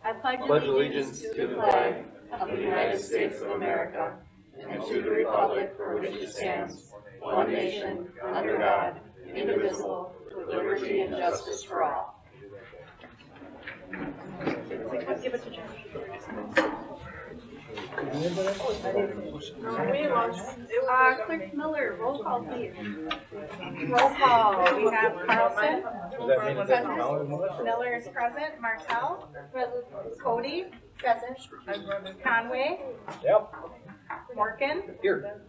I pledge allegiance to the flag of the United States of America and to the republic for which it stands, one nation, under God, indivisible, with liberty and justice for all. Give it to Josh. Clerk Miller, roll call please. Roll call. We have Carlson. Present. Miller is present. Martell. Cody. Present. Conway. Yep. Morgan. Here.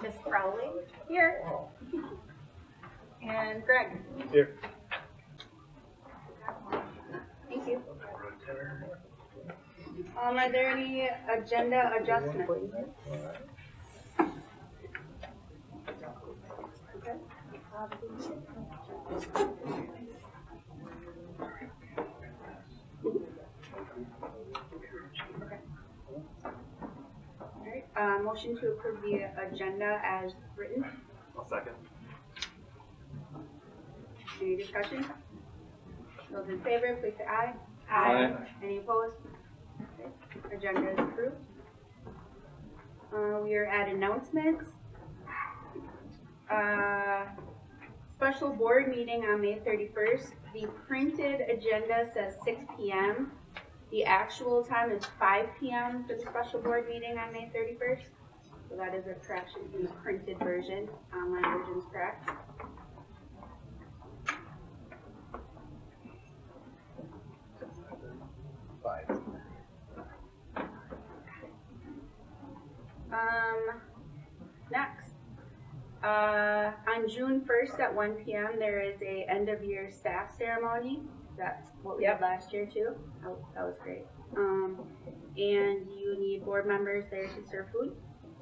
Miss Crowley. Here. And Greg. Here. Thank you. Are there any agenda adjustments? Okay. All right. Motion to approve the agenda as written. I'll second. Any discussion? Those in favor, please say aye. Aye. Any opposed? Okay. Agenda is approved. We are at announcements. Special board meeting on May 31st. The printed agenda says 6 p.m. The actual time is 5 p.m. for the special board meeting on May 31st. So that is a correction from the printed version. Online version is correct. Next. On June 1st at 1 p.m. there is a end of year staff ceremony. That's what we had last year too. That was great. And you need board members there to serve food?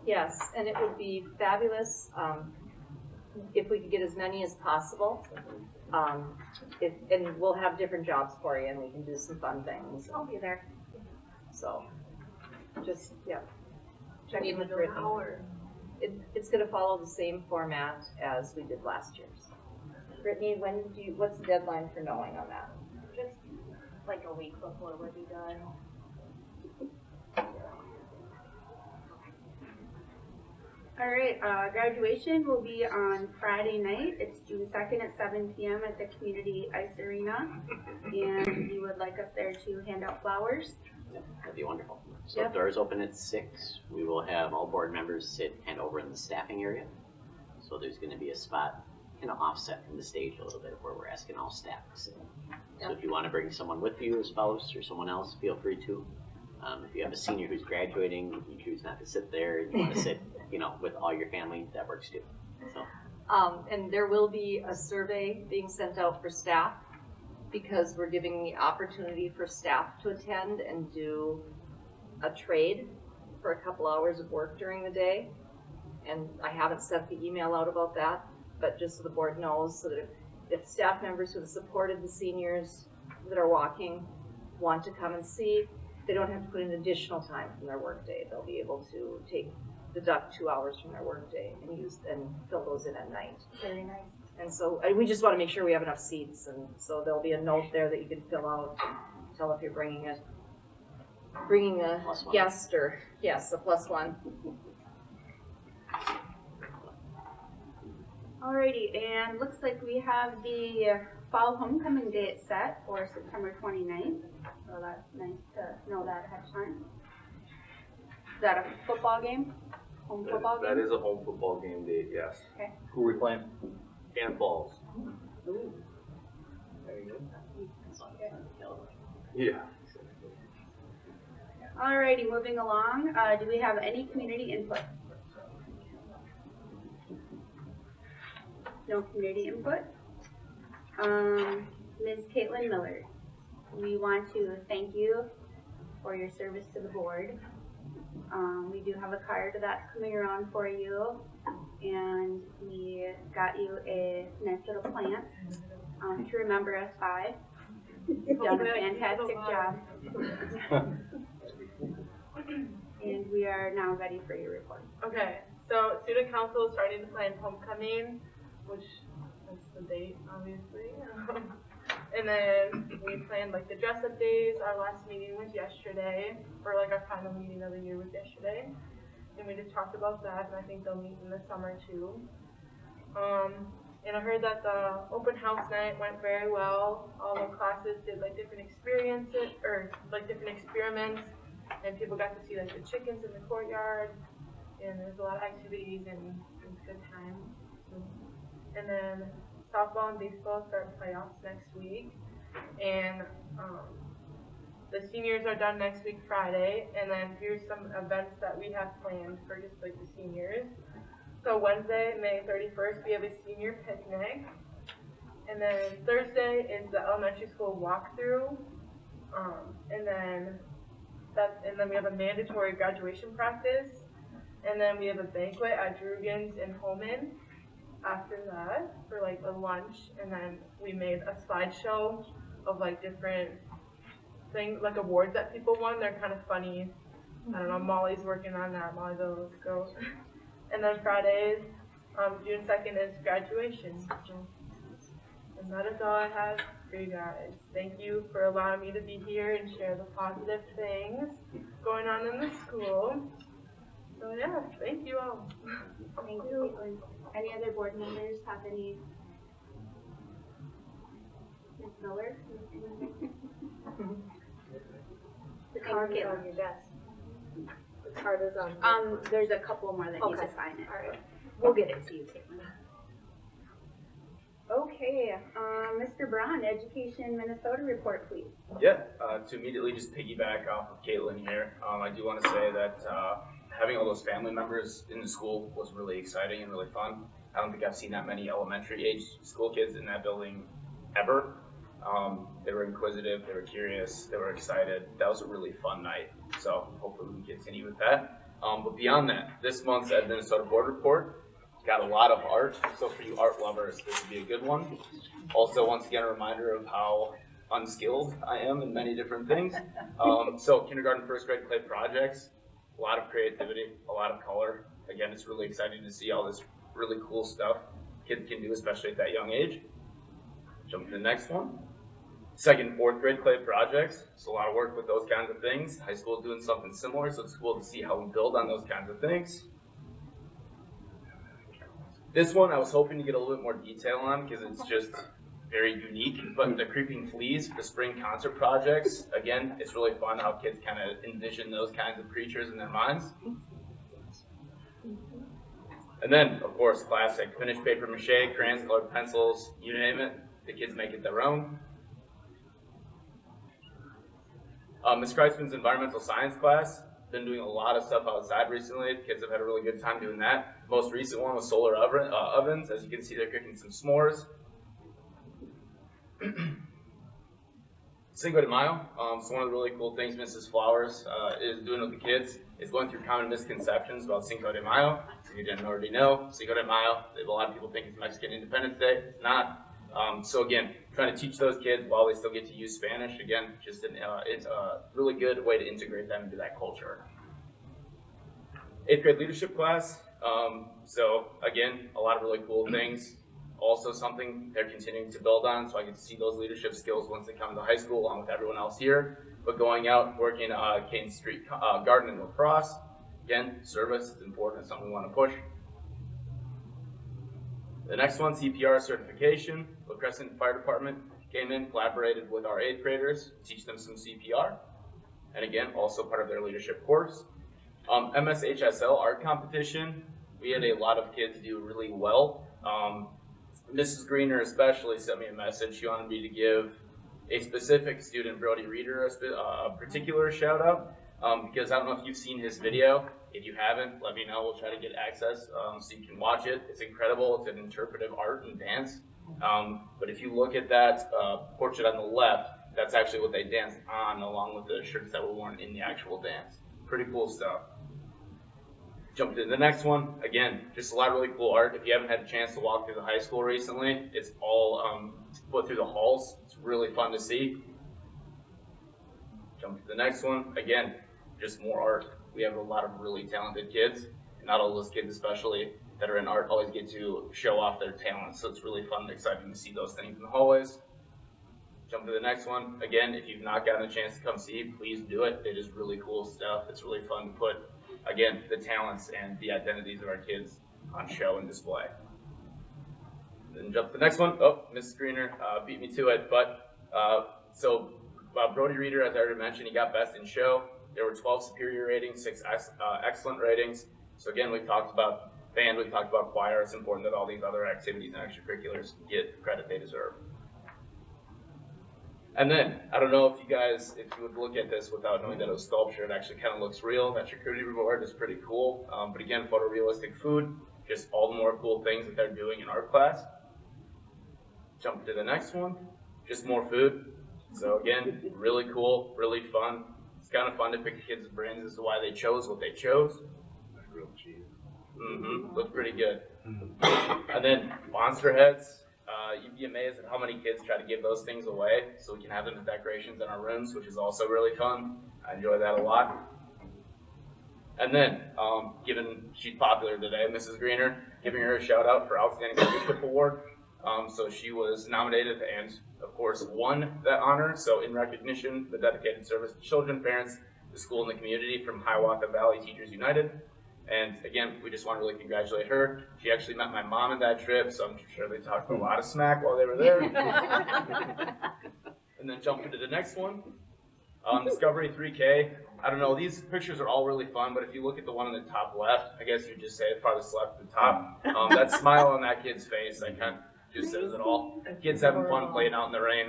Yes, and it would be fabulous if we could get as many as possible. And we'll have different jobs for you, and we can do some fun things. I'll be there. So, just, yeah. Check in with Brittany. It's going to follow the same format as we did last year's. Brittany, what's the deadline for knowing on that? Just like a week before we'll be done. All right, graduation will be on Friday night. It's June 2nd at 7 p.m. at the Community Ice Arena. And we would like us there to hand out flowers. That'd be wonderful. So doors open at 6. We will have all board members sit and over in the staffing area. So there's going to be a spot kind of offset from the stage a little bit where we're asking all staff to sit. So if you want to bring someone with you, a spouse or someone else, feel free to. If you have a senior who's graduating, you choose not to sit there, you want to sit, with all your family, that works too. So. And there will be a survey being sent out for staff because we're giving the opportunity for staff to attend and do a trade for a couple hours of work during the day. And I haven't sent the email out about that, but just so the board knows, so that if staff members who have supported the seniors that are walking want to come and see, they don't have to put in additional time from their work day. They'll be able to deduct 2 hours from their work day and fill those in at night. Very nice. And so we just want to make sure we have enough seats, and so there'll be a note there that you can fill out, and tell if you're bringing a guest or yes, a +1. Alrighty, and looks like we have the fall homecoming date set for September 29th. So that's nice to know that ahead of time. Is that a football game? Home football game? That is a home football game date, yes. Okay. Who are we playing? And Falls. Ooh. Yeah. Alrighty, moving along. Do we have any community input? No community input. Ms. Caitlin Miller, we want to thank you for your service to the board. We do have a card that's coming around for you, and we got you a nice little plant to remember us by. You've done a fantastic job. And we are now ready for your report. Okay, so student council is starting to plan homecoming, which is the date, obviously. And then we planned like the dress up days. Our last meeting was yesterday, or like our final meeting of the year was yesterday. And we just talked about that, and I think they'll meet in the summer too. And I heard that the open house night went very well. All the classes did like different experiences, or like different experiments, and people got to see like the chickens in the courtyard, and there's a lot of activities, and it was a good time. And then softball and baseball start playoffs next week, and the seniors are done next week Friday, and then here's some events that we have planned for just like the seniors. So Wednesday, May 31st, we have a senior picnic, and then Thursday is the elementary school walkthrough, and then we have a mandatory graduation practice, and then we have a banquet at Drugan's in Holman after that for like a lunch, and then we made a slideshow of like different things, like awards that people won. They're kind of funny. I don't know, Molly's working on that. Molly's a little go. And then Friday, June 2nd is graduation. And that is all I have for you guys. Thank you for allowing me to be here and share the positive things going on in the school. So yeah, thank you all. Thank you. Any other board members have any? Ms. Miller? The card is on your desk. The card is on. There's a couple more that need to Okay. sign it. All right. We'll get it to you, Caitlin. Okay, Mr. Braun, Education Minnesota report, please. Yeah, to immediately just piggyback off of Caitlin here, I do want to say that having all those family members in the school was really exciting and really fun. I don't think I've seen that many elementary age school kids in that building ever. They were inquisitive, they were curious, they were excited. That was a really fun night, so hopefully we can continue with that. But beyond that, this month's Ed Minnesota Board Report got a lot of art, so for you art lovers, this would be a good one. Also, once again, a reminder of how unskilled I am in many different things. So kindergarten, first grade clay projects, a lot of creativity, a lot of color. Again, it's really exciting to see all this really cool stuff kids can do, especially at that young age. Jump to the next one. Second, fourth grade clay projects. It's a lot of work with those kinds of things. High school is doing something similar, so it's cool to see how we build on those kinds of things. This one I was hoping to get a little bit more detail on because it's just very unique, but the Creeping Fleas, the spring concert projects, again, it's really fun how kids kind of envision those kinds of creatures in their minds. And then, of course, classic, finished paper mache, crayons, colored pencils, you name it, the kids make it their own. Ms. Kreisman's environmental science class, been doing a lot of stuff outside recently. Kids have had a really good time doing that. The most recent one was solar ovens. As you can see, they're cooking some s'mores. Cinco de Mayo. So one of the really cool things Mrs. Flowers is doing with the kids is going through common misconceptions about Cinco de Mayo. If you didn't already know, Cinco de Mayo, a lot of people think it's Mexican Independence Day. It's not. So again, trying to teach those kids while they still get to use Spanish. Again, just it's a really good way to integrate them into that culture. 8th grade leadership class. So again, a lot of really cool things. Also something they're continuing to build on, so I get to see those leadership skills once they come to high school along with everyone else here. But going out, working Kane Street Garden and Lacrosse. Again, service is important. It's something we want to push. The next one, CPR certification. La Crescent Fire Department came in, collaborated with our 8th graders, teach them some CPR. And again, also part of their leadership course. MSHSL art competition. We had a lot of kids do really well. Mrs. Greener especially sent me a message. She wanted me to give a specific student, Brody Reeder, a particular shout out. Because I don't know if you've seen his video. If you haven't, let me know. We'll try to get access so you can watch it. It's incredible. It's an interpretive art and dance. But if you look at that portrait on the left, that's actually what they danced on along with the shirts that were worn in the actual dance. Pretty cool stuff. Jump to the next one. Again, just a lot of really cool art. If you haven't had a chance to walk through the high school recently, it's all put through the halls. It's really fun to see. Jump to the next one. Again, just more art. We have a lot of really talented kids, and not all those kids especially that are in art always get to show off their talents, so it's really fun and exciting to see those things in the hallways. Jump to the next one. Again, if you've not gotten a chance to come see, please do it. It is really cool stuff. It's really fun to put, again, the talents and the identities of our kids on show and display. Then jump to the next one. Oh, Mrs. Greener beat me to it. But Brody Reader, as I already mentioned, he got best in show. There were 12 superior ratings, 6 excellent ratings. So again, we've talked about band, we've talked about choir. It's important that all these other activities and extracurriculars get the credit they deserve. And then, I don't know if you would look at this without knowing that it was sculpture, it actually kind of looks real. That charcuterie board is pretty cool. But again, photorealistic food, just all the more cool things that they're doing in art class. Jump to the next one, just more food. So again, really cool, really fun. It's kind of fun to pick the kids' brains as to why they chose what they chose. Grilled cheese. Looks pretty good. And then monster heads. You'd be amazed at how many kids try to give those things away so we can have them as decorations in our rooms, which is also really fun. I enjoy that a lot. And then, given she's popular today, Mrs. Greener, giving her a shout out for Outstanding Leadership Award. So she was nominated and, of course, won that honor. So in recognition, the dedicated service to children, parents, the school, and the community from Hiawatha Valley Teachers United. And again, we just want to really congratulate her. She actually met my mom in that trip, so I'm sure they talked a lot of smack while they were there. And then jump into the next one. Discovery 3K. I don't know, these pictures are all really fun, but if you look at the one on the top left, I guess you'd just say farthest left at the top. That smile on that kid's face, that kind of just says it all. Kids having fun playing out in the rain.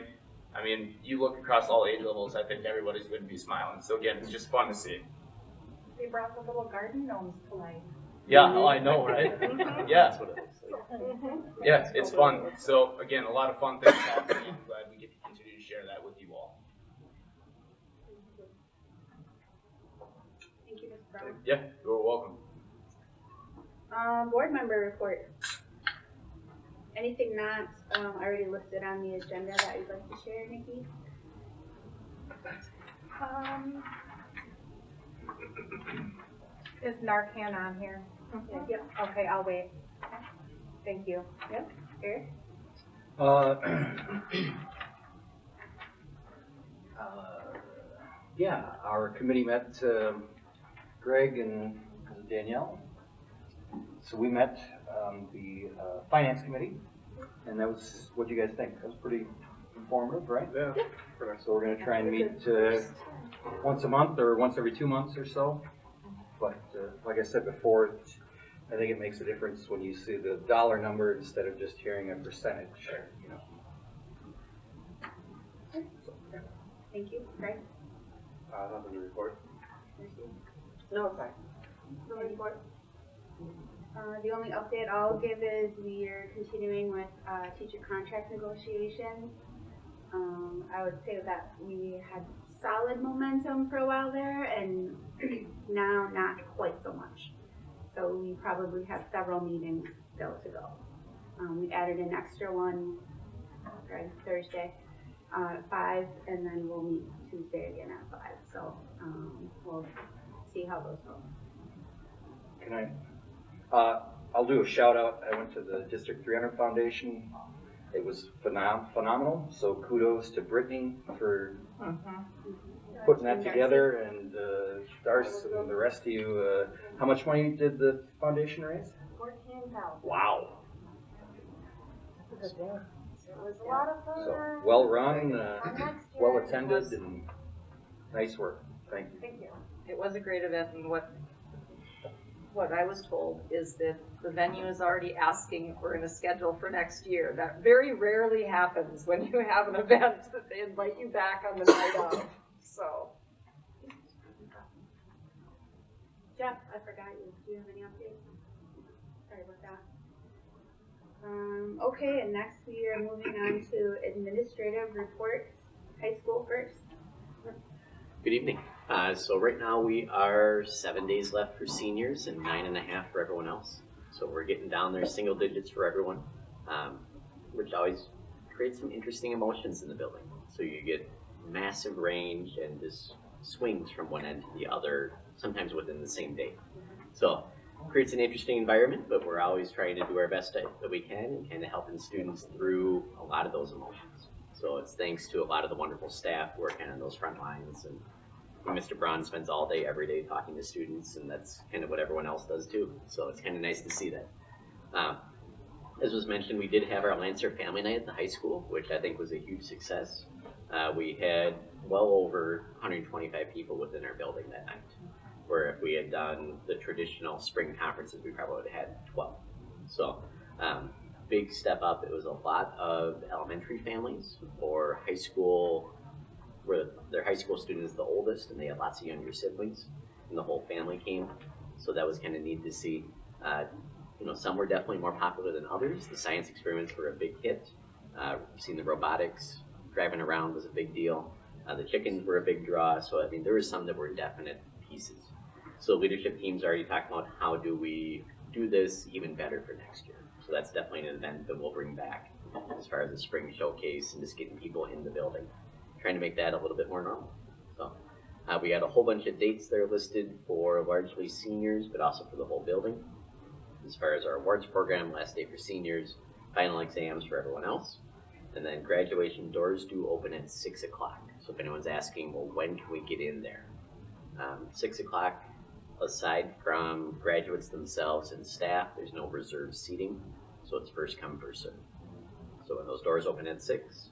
I mean, you look across all age levels, I think everybody's going to be smiling. So again, it's just fun to see. They brought the little garden gnomes to life. Yeah, oh, I know, right? Yeah, That's what it looks like. yeah, it's fun. So again, a lot of fun things happening. I'm glad we get to continue to share that with you all. Thank you, Mr. Brown. Yeah, you're welcome. Board member report. Anything not already listed on the agenda that you'd like to share, Nikki? Is Narcan on here? Yep. Okay, I'll wait. Thank you. Yep. Eric? Yeah, our committee met, Greg and Danielle. So we met the finance committee, and that was, what do you guys think? That was pretty informative, right? Yeah. So we're gonna try and meet once a month or once every 2 months or so. But like I said before, I think it makes a difference when you see the dollar number instead of just hearing a percentage, you know. Thank you. Greg? Nothing to report. No, sorry. No report. The only update I'll give is we are continuing with teacher contract negotiations. I would say that we had solid momentum for a while there, and now not quite so much. So we probably have several meetings still to go. We added an extra one Thursday at 5, and then we'll meet Tuesday again at 5. So we'll see how those go. Can I'll do a shout out. I went to the District 300 Foundation. It was phenomenal. So kudos to Brittany for putting that together, and Darce and the rest of you. How much money did the foundation raise? 14,000. Wow. It was a lot of fun. So well run, well attended, and nice work. Thank you. Thank you. It was a great event, and what I was told is that the venue is already asking if we're going to schedule for next year. That very rarely happens when you have an event that they invite you back on the night of. So. Jeff, I forgot you. Do you have any updates? Sorry about that. Okay, and next we are moving on to administrative reports. High school first. Good evening. So right now we are 7 days left for seniors and 9.5 for everyone else. So we're getting down there, single digits for everyone, which always creates some interesting emotions in the building. So you get massive range and just swings from one end to the other, sometimes within the same day. So creates an interesting environment, but we're always trying to do our best that we can and kind of helping students through a lot of those emotions. So it's thanks to a lot of the wonderful staff working on those front lines, and Mr. Braun spends all day, every day talking to students, and that's kind of what everyone else does too. So it's kind of nice to see that. As was mentioned, we did have our Lancer Family Night at the high school, which I think was a huge success. We had well over 125 people within our building that night, where if we had done the traditional spring conferences, we probably would have had 12. So big step up. It was a lot of elementary families or high school, where their high school student is the oldest, and they had lots of younger siblings, and the whole family came. So that was kind of neat to see. Some were definitely more popular than others. The science experiments were a big hit. We've seen the robotics, driving around was a big deal. The chickens were a big draw. So, I mean, there were some that were definite pieces. So leadership teams already talked about how do we do this even better for next year. So that's definitely an event that we'll bring back as far as the spring showcase and just getting people in the building, trying to make that a little bit more normal. So we had a whole bunch of dates there listed for largely seniors, but also for the whole building. As far as our awards program, last day for seniors, final exams for everyone else. And then graduation doors do open at 6 o'clock. So if anyone's asking, well, when can we get in there? 6 o'clock, aside from graduates themselves and staff, there's no reserved seating. So it's first come, first served. So when those doors open at 6,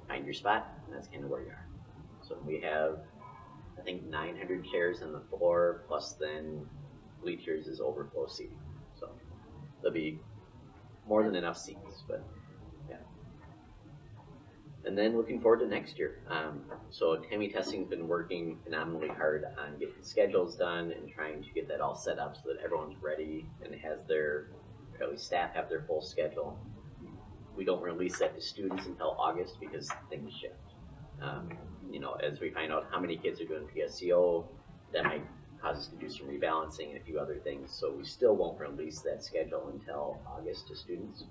find your spot, and that's kind of where you are. So we have, I think, 900 chairs on the floor, plus then bleachers is overflow seating. So there'll be more than enough seats, but yeah. And then looking forward to next year. So Tammy Testing's been working phenomenally hard on getting schedules done and trying to get that all set up so that everyone's ready and has their, or at least staff have their full schedule. We don't release that to students until August because things shift. As we find out how many kids are doing PSEO, that might cause us to do some rebalancing and a few other things. So we still won't release that schedule until August to students.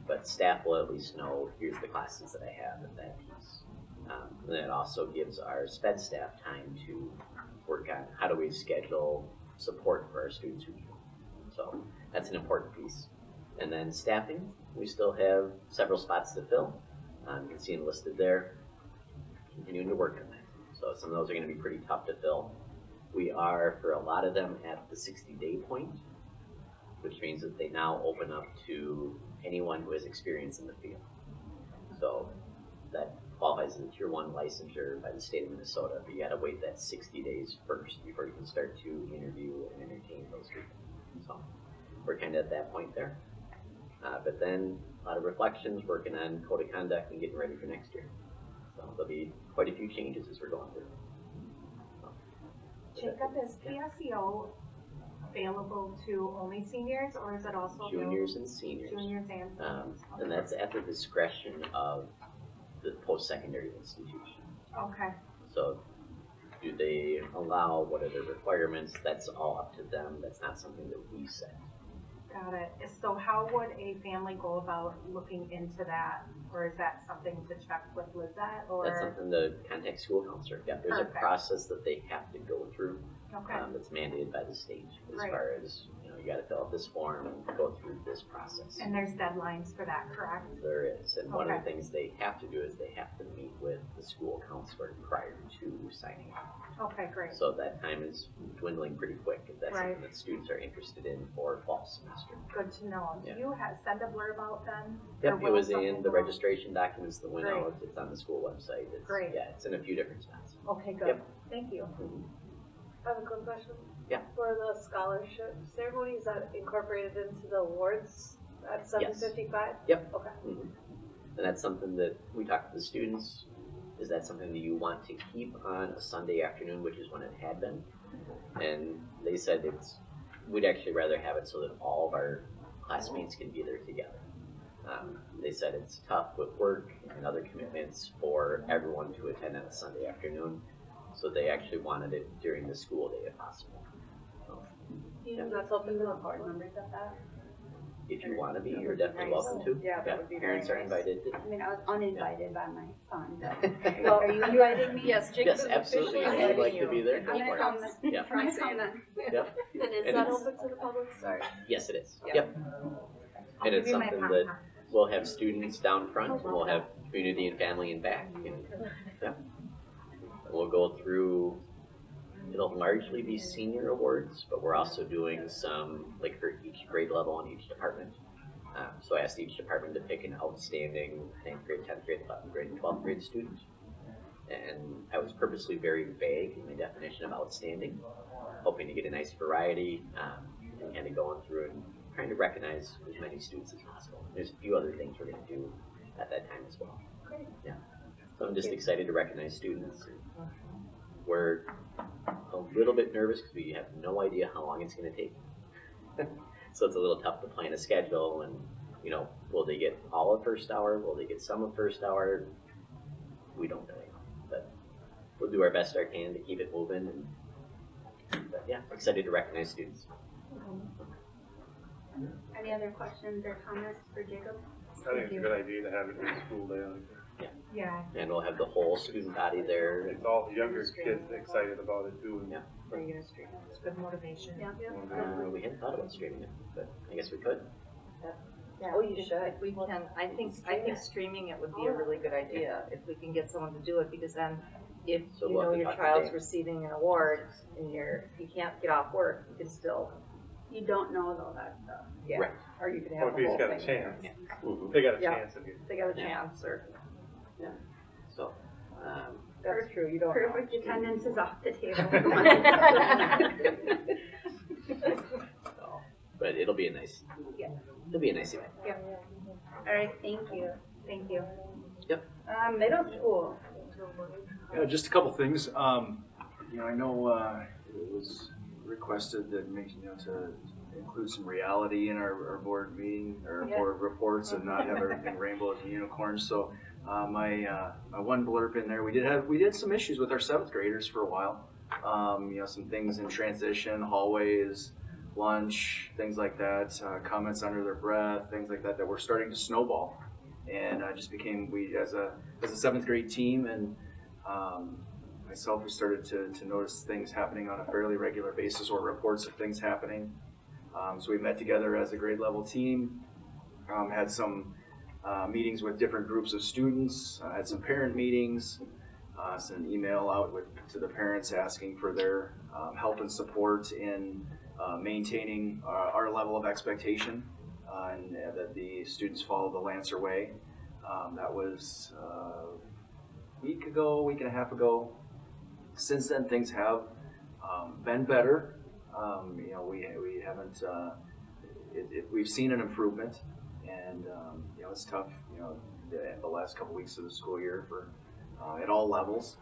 But staff will at least know, here's the classes that I have at that piece. And it also gives our SPED staff time to work on how do we schedule support for our students who need it. So that's an important piece. And then staffing, we still have several spots to fill. You can see them listed there. Continuing to work on that. So some of those are going to be pretty tough to fill. We are, for a lot of them, at the 60-day point, which means that they now open up to anyone who has experience in the field. So that qualifies as a Tier 1 licensure by the state of Minnesota, but you got to wait that 60 days first before you can start to interview and entertain those people. So we're kind of at that point there. But then a lot of reflections, working on code of conduct and getting ready for next year. So there'll be quite a few changes as we're going through. Jacob, is PSEO available to only seniors, or is it also juniors and seniors? Juniors and seniors. And that's at the discretion of the post-secondary institution. Okay. So do they allow, what are their requirements? That's all up to them. That's not something that we set. Got it. So how would a family go about looking into that? Or is that something to check with Lizette? Or that's something to contact school counselor. Yeah, there's Perfect. a process that they have to go through. Okay. That's mandated by the state as Right. far as, you got to fill out this form and go through this process. And there's deadlines for that, correct? There is, and one of Okay. the things they have to do is they have to meet with the school counselor prior to signing up. Okay, great. So that time is dwindling pretty quick if that's Right. something that students are interested in for fall semester. Good to know. Yeah. Do you send a blurb out then? Yep, Or it will was something in the go out? registration documents that went Great. out. It's on the school website. It's, Great. Yeah, it's in a few different spots. Okay, good. Yep. Thank you. I have a quick question. Yeah. For the scholarship ceremony, is that incorporated into the awards at 7:55? Yep. Okay. Mm-hmm. And that's something that we talked to the students. Is that something that you want to keep on a Sunday afternoon, which is when it had been? And they said we'd actually rather have it so that all of our classmates can be there together. They said it's tough with work and other commitments for everyone to attend on a Sunday afternoon, so they actually wanted it during the school day if possible. So, Yeah, that's open to the board members at that. if you want to be, you're definitely welcome to. Yeah, that would be Parents very are nice. invited. I mean, I was uninvited by my son, but Well, are you inviting me? Yes, Jacob Yes, is absolutely. officially If you'd like inviting to be you. there, I'm go gonna for come it. then. Yeah. I'm gonna come then. Yep. And is And that it's- open to the public? Sorry. Yes, it is. Yeah. Yep. I'll And give it's you my something pop that top. we'll have students down front, and we'll have community and family and back. And, yeah. We'll go through, it'll largely be senior awards, but we're also doing some, like for each grade level in each department. So I asked each department to pick an outstanding 9th grade, 10th grade, 11th grade, and 12th grade student. And I was purposely very vague in my definition of outstanding, hoping to get a nice variety, and kind of going through and trying to recognize as many students as possible. There's a few other things we're going to do at that time as well. Great. Yeah. So I'm just excited to recognize students. We're a little bit nervous because we have no idea how long it's going to take. So it's a little tough to plan a schedule and, you know, will they get all of first hour? Will they get some of first hour? We don't really know, but we'll do our best I can to keep it moving. But yeah, excited to recognize students. Any other questions or comments for Jacob? I think it's a good idea to have it in school day like that. Yeah. And we'll have the whole student body there. It's all the younger kids excited about it too. Yeah. Are you gonna stream it? It's good motivation. Yeah. We hadn't thought about streaming it, but I guess we could. Yeah, oh, you should. If we can, I think streaming it would be a really good idea if we can get someone to do it, because then if So you we'll know have to your talk to child's Dan. receiving an award and you can't get off work, you can still, You don't know though that stuff. yeah, Right. or you can Or have if the he's whole got a thing. chance, Mhm. they got a Yeah. chance to get. They got a Yeah. chance, or, So, that's true, you don't know. Perfect attendance is off the table. so, but it'll be a nice, it'll be a nice event. All right, thank you. Thank you. Yep. Middle school. Yeah, just a couple things. You know, I know it was requested that to include some reality in our board meeting or board reports and not have everything rainbows and unicorns. So my one blurb in there, we did some issues with our 7th graders for a while. You know, some things in transition, hallways, lunch, things like that, comments under their breath, things like that were starting to snowball. And just became, we as a 7th grade team and myself, we started to notice things happening on a fairly regular basis or reports of things happening. So we met together as a grade level team, had some meetings with different groups of students, had some parent meetings, sent an email out to the parents asking for their help and support in maintaining our level of expectation and that the students follow the Lancer way. That was a week and a half ago. Since then, things have been better. You know, we haven't. We've seen an improvement, and you know, it's tough. You know, the last couple weeks of the school year for at all levels.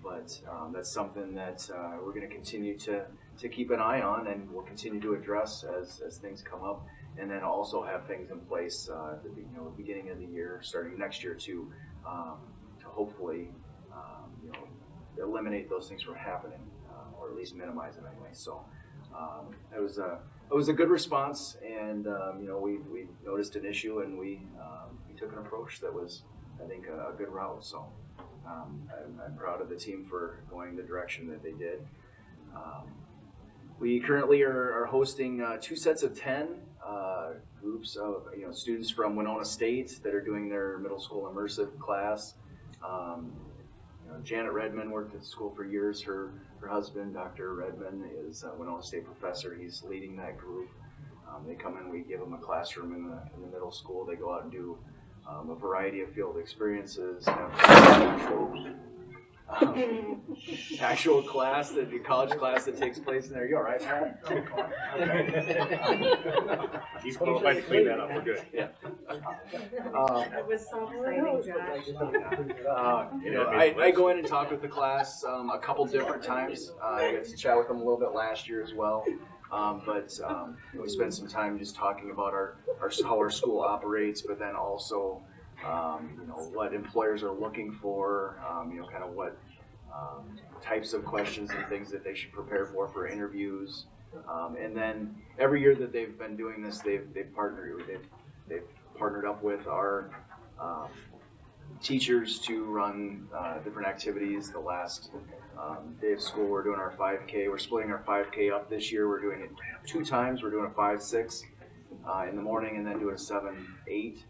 But that's something that we're going to continue to keep an eye on, and we'll continue to address as things come up, and then also have things in place at the beginning of the year, starting next year to hopefully you know, eliminate those things from happening, or at least minimize them anyway. So it was a good response, and you know, we noticed an issue, and we took an approach that was, I think, a good route. So I'm proud of the team for going the direction that they did. We currently are hosting 2 sets of 10 groups of students from Winona State that are doing their middle school immersive class. Janet Redmond worked at the school for years. Her husband, Dr. Redmond, is a Winona State professor. He's leading that group. They come in, we give them a classroom in the middle school. They go out and do a variety of field experiences, actual class, the college class that takes place in there. You all right, Pat? He's qualified to clean that up. We're good. Yeah. It was so exciting, Josh. You know, I go in and talk with the class a couple different times. I got to chat with them a little bit last year as well. But we spent some time just talking about how our school operates, but then also what employers are looking for, kind of what types of questions and things that they should prepare for interviews. And then every year that they've been doing this, they've partnered up with our teachers to run different activities. The last day of school, we're doing our 5K. We're splitting our 5K up this year. We're doing it 2 times. We're doing a 5-6 in the morning, and then doing a 7-8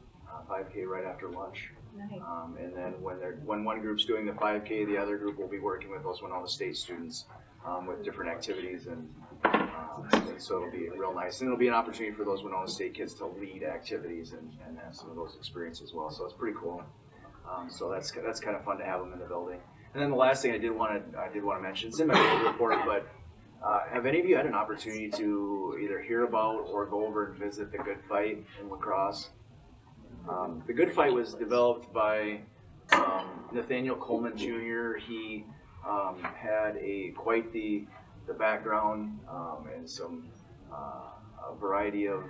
5K right after lunch. Nice. And then when one group's doing the 5K, the other group will be working with those Winona State students with different activities, and so it'll be real nice. And it'll be an opportunity for those Winona State kids to lead activities and have some of those experiences as well. So it's pretty cool. So that's kind of fun to have them in the building. And then the last thing I did want to mention, it's in my report, but have any of you had an opportunity to either hear about or go over and visit the Good Fight in La Crosse? The Good Fight was developed by Nathaniel Coleman Jr. He had quite the background and some a variety of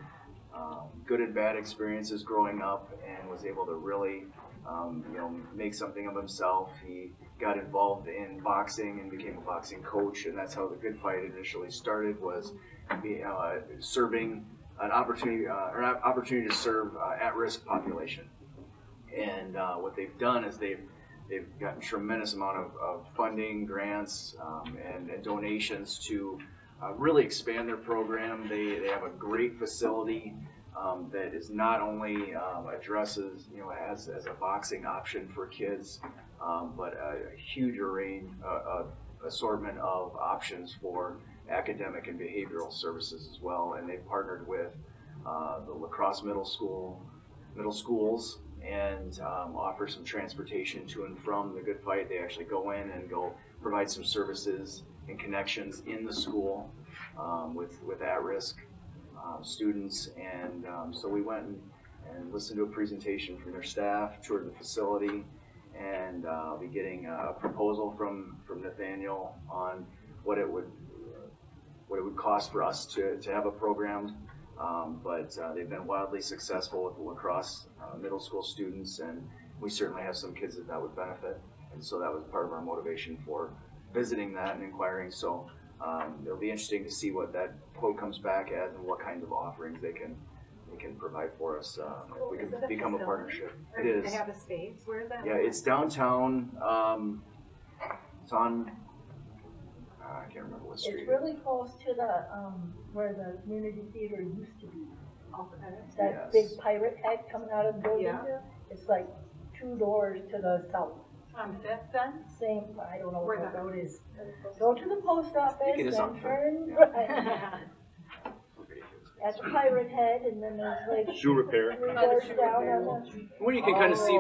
good and bad experiences growing up, and was able to really make something of himself. He got involved in boxing and became a boxing coach, and that's how the Good Fight initially started, was serving an opportunity to serve at-risk population. And what they've done is they've gotten tremendous amount of funding, grants, and donations to really expand their program. They have a great facility that is not only addresses as a boxing option for kids, but a huge assortment of options for academic and behavioral services as well. And they've partnered with the La Crosse middle schools and offer some transportation to and from the Good Fight. They actually go in and provide some services and connections in the school with at-risk students. And so we went and listened to a presentation from their staff, toured the facility, and I'll be getting a proposal from Nathaniel on what it would cost for us to have a program. But they've been wildly successful with the La Crosse middle school students, and we certainly have some kids that would benefit. And so that was part of our motivation for visiting that and inquiring. So it'll be interesting to see what that quote comes back as and what kinds of offerings they can provide for us if we can become a partnership. It is. They have a space. Where is that? Yeah, it's downtown. It's on. I can't remember what street. It's really close to the where the community theater used to be. That big pirate head coming out of the building there. It's like 2 doors to the south. On Fifth then? Same. I don't know Where what the road is. Go to the post office it is on and Fifth. turn Yeah. right. At the pirate head, and then there's like Shoe repair. 3 doors down on the. What you can kind of see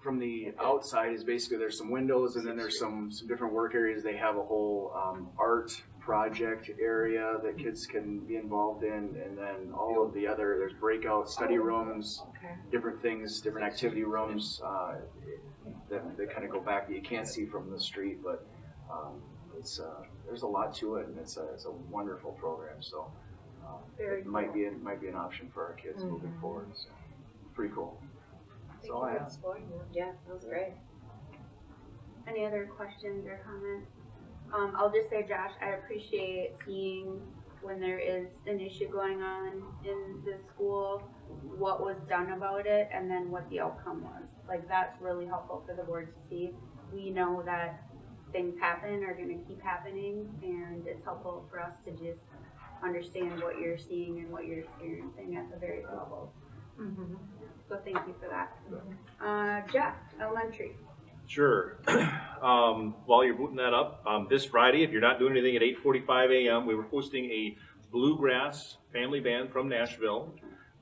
from the outside is basically there's some windows, and then there's some different work areas. They have a whole art project area that kids can be involved in, and then all of the other, there's breakout study rooms, different things, different activity rooms that kind of go back that you can't see from the street, but there's a lot to it, and it's a wonderful program. So it might be an option for our kids moving forward. So pretty cool. That's all I have. Yeah, that was great. Any other questions or comments? I'll just say, Josh, I appreciate seeing when there is an issue going on in the school, what was done about it, and then what the outcome was. Like, that's really helpful for the board to see. We know that things happen, are going to keep happening, and it's helpful for us to just understand what you're seeing and what you're experiencing at the various levels. So thank you for that. Jeff, elementary. Sure. While you're booting that up, this Friday, if you're not doing anything at 8:45 a.m., we were hosting a bluegrass family band from Nashville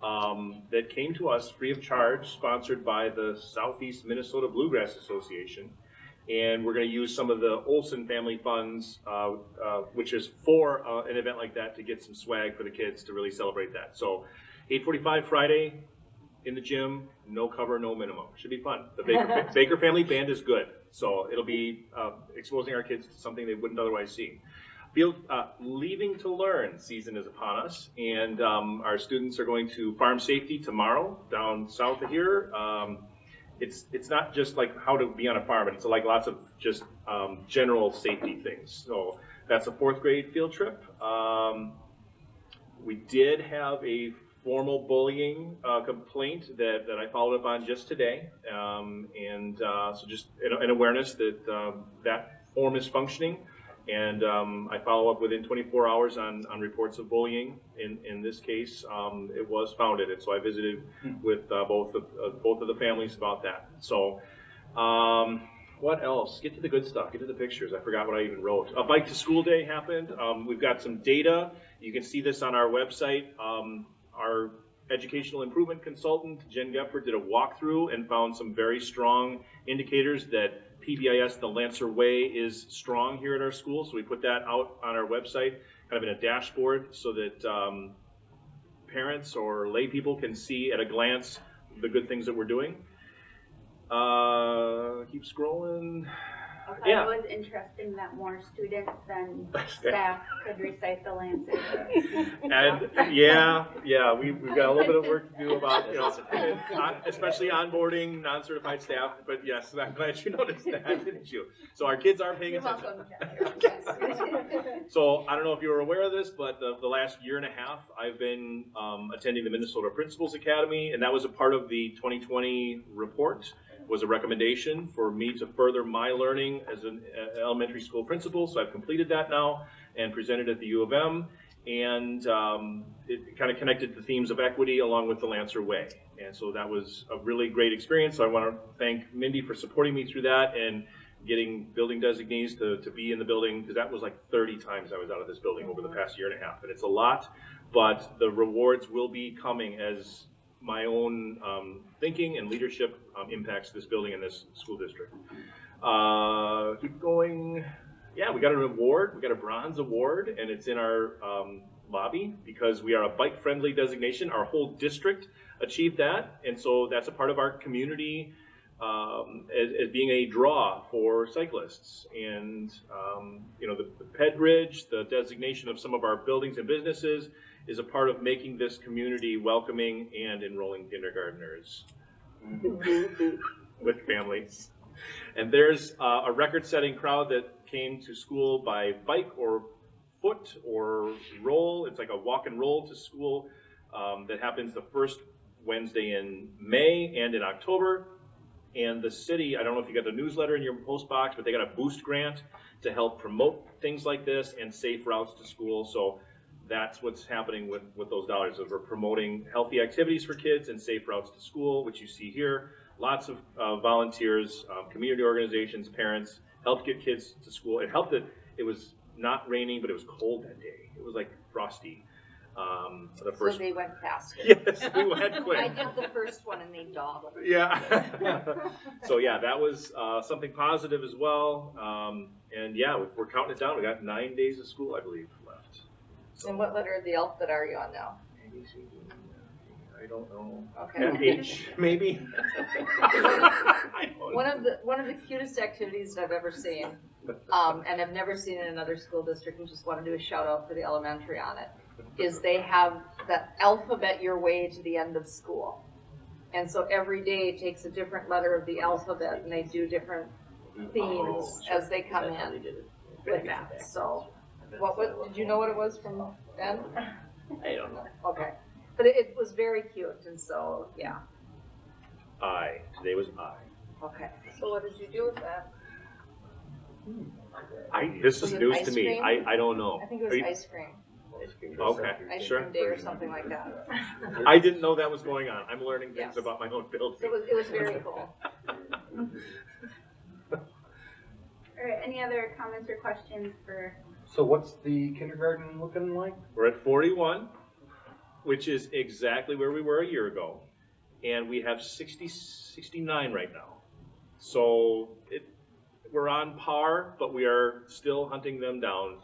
that came to us free of charge, sponsored by the Southeast Minnesota Bluegrass Association. And we're going to use some of the Olson family funds, which is for an event like that, to get some swag for the kids to really celebrate that. So 8:45 Friday in the gym, no cover, no minimum. Should be fun. The Baker family band is good. So it'll be exposing our kids to something they wouldn't otherwise see. Leaving to Learn season is upon us, and our students are going to Farm Safety tomorrow down south of here. It's not just like how to be on a farm, but it's like lots of just general safety things. So that's a 4th grade field trip. We did have a formal bullying complaint that I followed up on just today, so just an awareness that that form is functioning. And I follow up within 24 hours on reports of bullying. In this case, it was founded, and so I visited with both of the families about that. So, what else? Get to the good stuff. Get to the pictures. I forgot what I even wrote. A Bike to School Day happened. We've got some data. You can see this on our website. Our educational improvement consultant, Jen Gephardt, did a walkthrough and found some very strong indicators that PBIS, the Lancer Way, is strong here at our school. So we put that out on our website, kind of in a dashboard, so that parents or lay people can see at a glance the good things that we're doing. Keep scrolling. I thought it was interesting that more students than staff could recite the Lancer. And yeah, we've got a little bit of work to do about, especially onboarding non-certified staff. But yes, I'm glad you noticed that, didn't you? So our kids are paying attention. So I don't know if you were aware of this, but the last year and a half, I've been attending the Minnesota Principals Academy, and that was a part of the 2020 report. Was a recommendation for me to further my learning as an elementary school principal. So I've completed that now and presented at the U of M. And it kind of connected the themes of equity along with the Lancer Way. And so that was a really great experience. So I want to thank Mindy for supporting me through that and getting building designees to be in the building, because that was like 30 times I was out of this building over the past year and a half. And it's a lot, but the rewards will be coming as my own thinking and leadership impacts this building and this school district. Keep going. Yeah, we got an award. We got a bronze award, and it's in our lobby because we are a bike-friendly designation. Our whole district achieved that, and so that's a part of our community as being a draw for cyclists. And the Ped Bridge, the designation of some of our buildings and businesses, is a part of making this community welcoming and enrolling kindergartners with families. And there's a record-setting crowd that came to school by bike or foot or roll. It's like a walk and roll to school that happens the first Wednesday in May and in October. And the city, I don't know if you got the newsletter in your post box, but they got a boost grant to help promote things like this and safe routes to school. So that's what's happening with those dollars. We're promoting healthy activities for kids and safe routes to school, which you see here. Lots of volunteers, community organizations, parents helped get kids to school. It helped that it was not raining, but it was cold that day. It was like frosty. So they went faster. Yes, we went quick. I did the first one and they dawdled. Yeah. So yeah, that was something positive as well. And yeah, we're counting it down. We got 9 days of school, I believe, left. So. And what letter of the alphabet are you on now? I don't know. Okay. H, maybe. One of the cutest activities that I've ever seen, and I've never seen in another school district, and just want to do a shout out for the elementary on it, is they have that alphabet your way to the end of school. And so every day takes a different letter of the alphabet, and they do different themes as they come in with that. So, did you know what it was from Ben? I don't know. Okay. But it was very cute, and so, yeah. Today was I. Okay. So what did you do with that? This is Was it news ice to me. cream? I don't know. I think it was ice cream. Okay, Ice sure. cream day or something like that. I didn't know that was going on. I'm learning things Yes. about my own building. So it was very cool. All right, any other comments or questions for? So what's the kindergarten looking like? We're at 41, which is exactly where we were a year ago. And we have 69 right now. So we're on par, but we are still hunting them down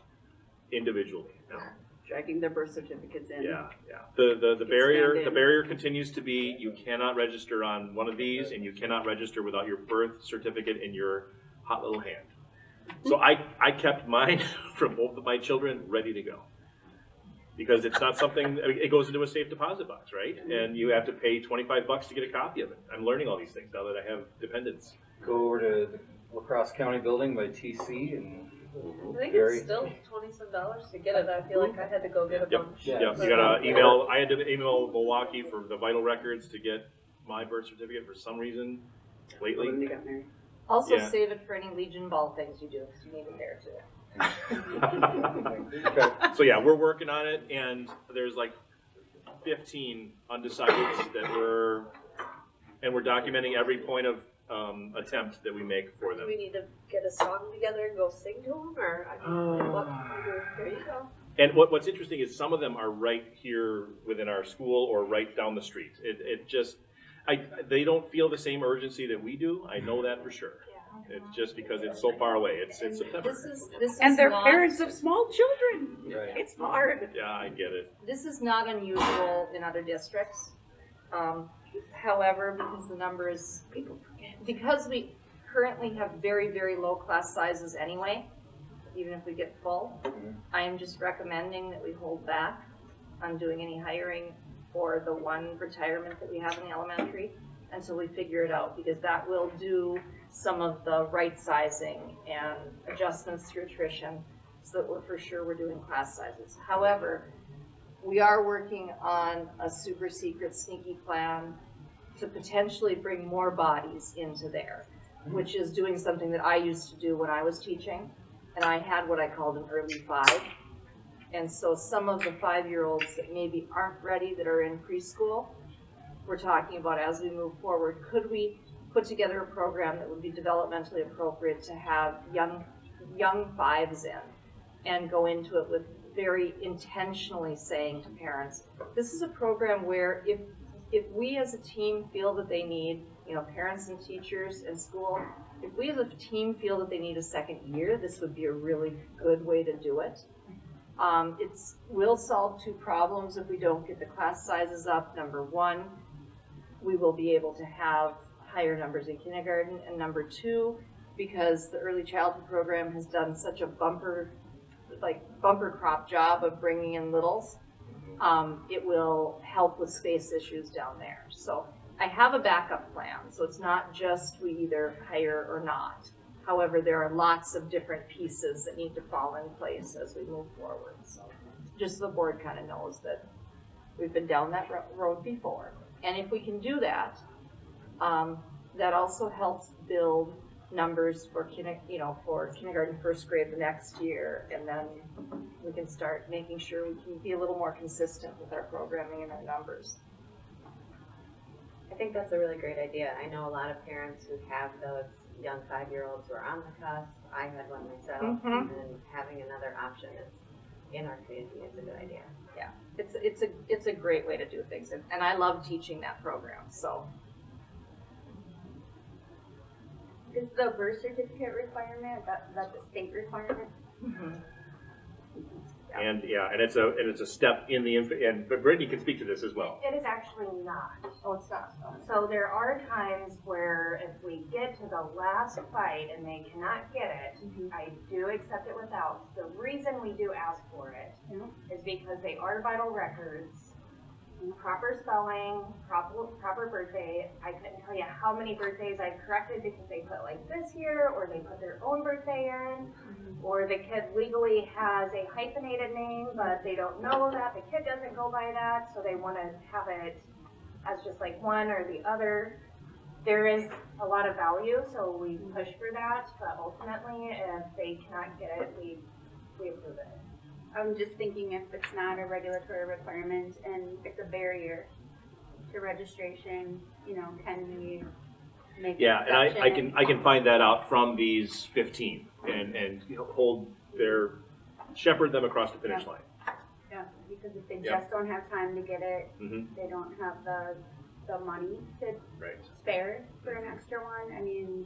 individually now. Dragging their birth certificates in. Yeah. The barrier continues to be you cannot register on one of these, and you cannot register without your birth certificate in your hot little hand. So I kept mine from both of my children ready to go. Because it's not something, it goes into a safe deposit box, right? And you have to pay $25 to get a copy of it. I'm learning all these things now that I have dependents. Go over to the La Crosse County building by TC and I think it's still $27 to get it. I feel like I had to go get a bunch. Yep. You gotta email, I had to email Milwaukee for the vital records to get my birth certificate for some reason lately. When they got married. Also save it for any Legion Ball things you do, because you need it there too. So yeah, we're working on it, and there's like 15 undecideds that we're documenting every point of attempt that we make for Do them. we need to get a song together and go sing to them, or, I mean, what, there you go. And what's interesting is some of them are right here within our school or right down the street. It just, they don't feel the same urgency that we do. I know that for sure. It's just because it's so far away. It's September. This is And they're not, parents of small children. Right. It's hard. Yeah, I get it. This is not unusual in other districts. However, because the numbers, because we currently have very, very low class sizes anyway, even if we get full, I am just recommending that we hold back on doing any hiring for the one retirement that we have in the elementary until we figure it out, because that will do some of the right sizing and adjustments through attrition so that we're for sure we're doing class sizes. However, we are working on a super secret sneaky plan to potentially bring more bodies into there, which is doing something that I used to do when I was teaching, and I had what I called an early 5. And so some of the 5-year-olds that maybe aren't ready, that are in preschool, we're talking about as we move forward, could we put together a program that would be developmentally appropriate to have young 5s in and go into it with very intentionally saying to parents, this is a program where if we as a team feel that they need, parents and teachers and school, if we as a team feel that they need a second year, this would be a really good way to do it. We'll solve 2 problems if we don't get the class sizes up. Number 1, we will be able to have higher numbers in kindergarten, and number 2, because the early childhood program has done such a bumper crop job of bringing in littles, it will help with space issues down there. So I have a backup plan, so it's not just we either hire or not. However, there are lots of different pieces that need to fall in place as we move forward. So just so the board kind of knows that we've been down that road before. And if we can do that, that also helps build numbers for kindergarten, first grade the next year, and then we can start making sure we can be a little more consistent with our programming and our numbers. I think that's a really great idea. I know a lot of parents who have those young 5-year-olds who are on the cusp. I had one myself, and having another option in our community is a good idea. Yeah, it's a great way to do things, and I love teaching that program. So, is the birth certificate requirement that's a state requirement? And it's a step in the but Brittany can speak to this as well. It is actually not. Oh, it's not. So there are times where if we get to the last fight and they cannot get it, I do accept it without. The reason we do ask for it is because they are vital records, proper spelling, proper birthday. I couldn't tell you how many birthdays I've corrected because they put like this year, or they put their own birthday in, or the kid legally has a hyphenated name, but they don't know that. The kid doesn't go by that, so they want to have it as just like one or the other. There is a lot of value, so we push for that, but ultimately, if they cannot get it, we approve it. I'm just thinking if it's not a regulatory requirement and it's a barrier to registration, can we make an exception? And I can find that out from these 15 and shepherd them across the finish line. Yeah, because if they just don't have time to get it, they don't have the money to spare for an extra one. I mean,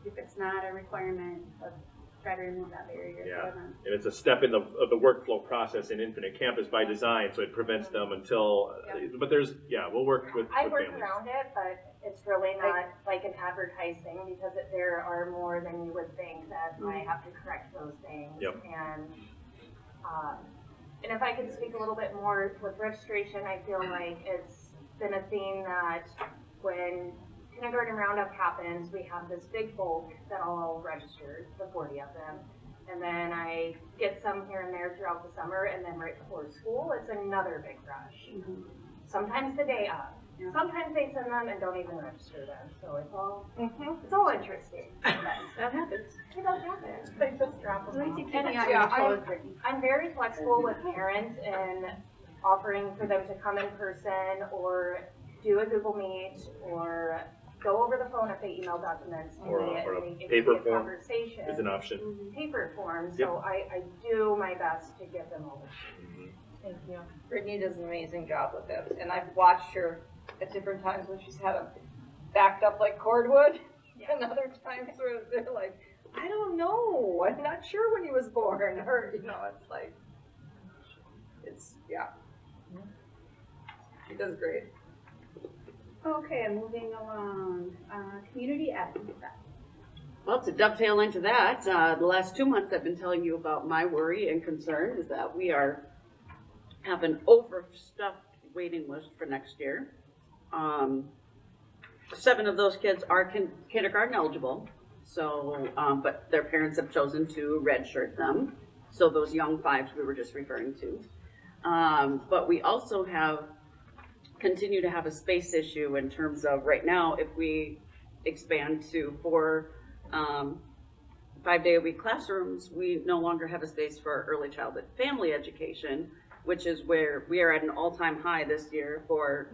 if it's not a requirement, let's try to remove that barrier for them. And it's a step in the workflow process in Infinite Campus by design, so it prevents them until. But we'll work with. I work around it, but it's really not like an advertising because there are more than you would think that I have to correct those things. And if I could speak a little bit more with registration, I feel like it's been a theme that when Kindergarten Roundup happens, we have this big bulk that all register, the 40 of them. And then I get some here and there throughout the summer, and then right before school, it's another big rush. Sometimes the day of. sometimes they send them and don't even register them, so it's all interesting. That happens. It does happen. They just drop them At off. least you keep me And, on yeah, your toes, Brittany. I'm very flexible with parents and offering for them to come in person or do a Google Meet or go over the phone if they email documents to Or me a and it paper can be a form conversation. is an option. Paper form, Yep. so I do my best to give them all. Thank you. Brittany does an amazing job with this, and I've watched her at different times when she's had them backed up like cordwood, and other times where they're like, I don't know, I'm not sure when he was born, or, you know, it's like, yeah. She does great. Okay, moving along, community ed. Well, to dovetail into that, the last 2 months I've been telling you about my worry and concern is that we have an overstuffed waiting list for next year. 7 of those kids are kindergarten eligible, so, but their parents have chosen to redshirt them. So those young 5s we were just referring to. But we also continue to have a space issue in terms of right now, if we expand to 4 5-day-a-week classrooms, we no longer have a space for early childhood family education, which is where we are at an all-time high this year for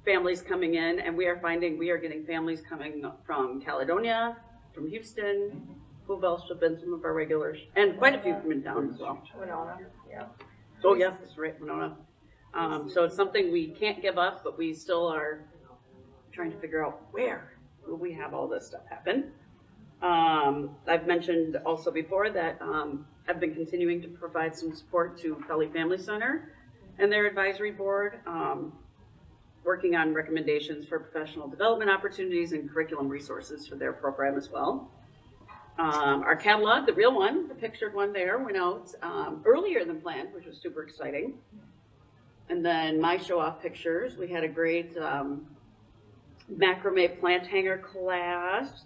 families coming in, and we are finding we are getting families coming from Caledonia, from Houston, who else have been some of our regulars, and quite a few from in town as well. Winona, yeah. Oh, yes, that's right, Winona. So it's something we can't give up, but we still are trying to figure out where will we have all this stuff happen. I've mentioned also before that I've been continuing to provide some support to Pelley Family Center and their advisory board, working on recommendations for professional development opportunities and curriculum resources for their program as well. Our catalog, the real one, the pictured one there, went out earlier than planned, which was super exciting. And then my show-off pictures, we had a great macrame plant hanger class.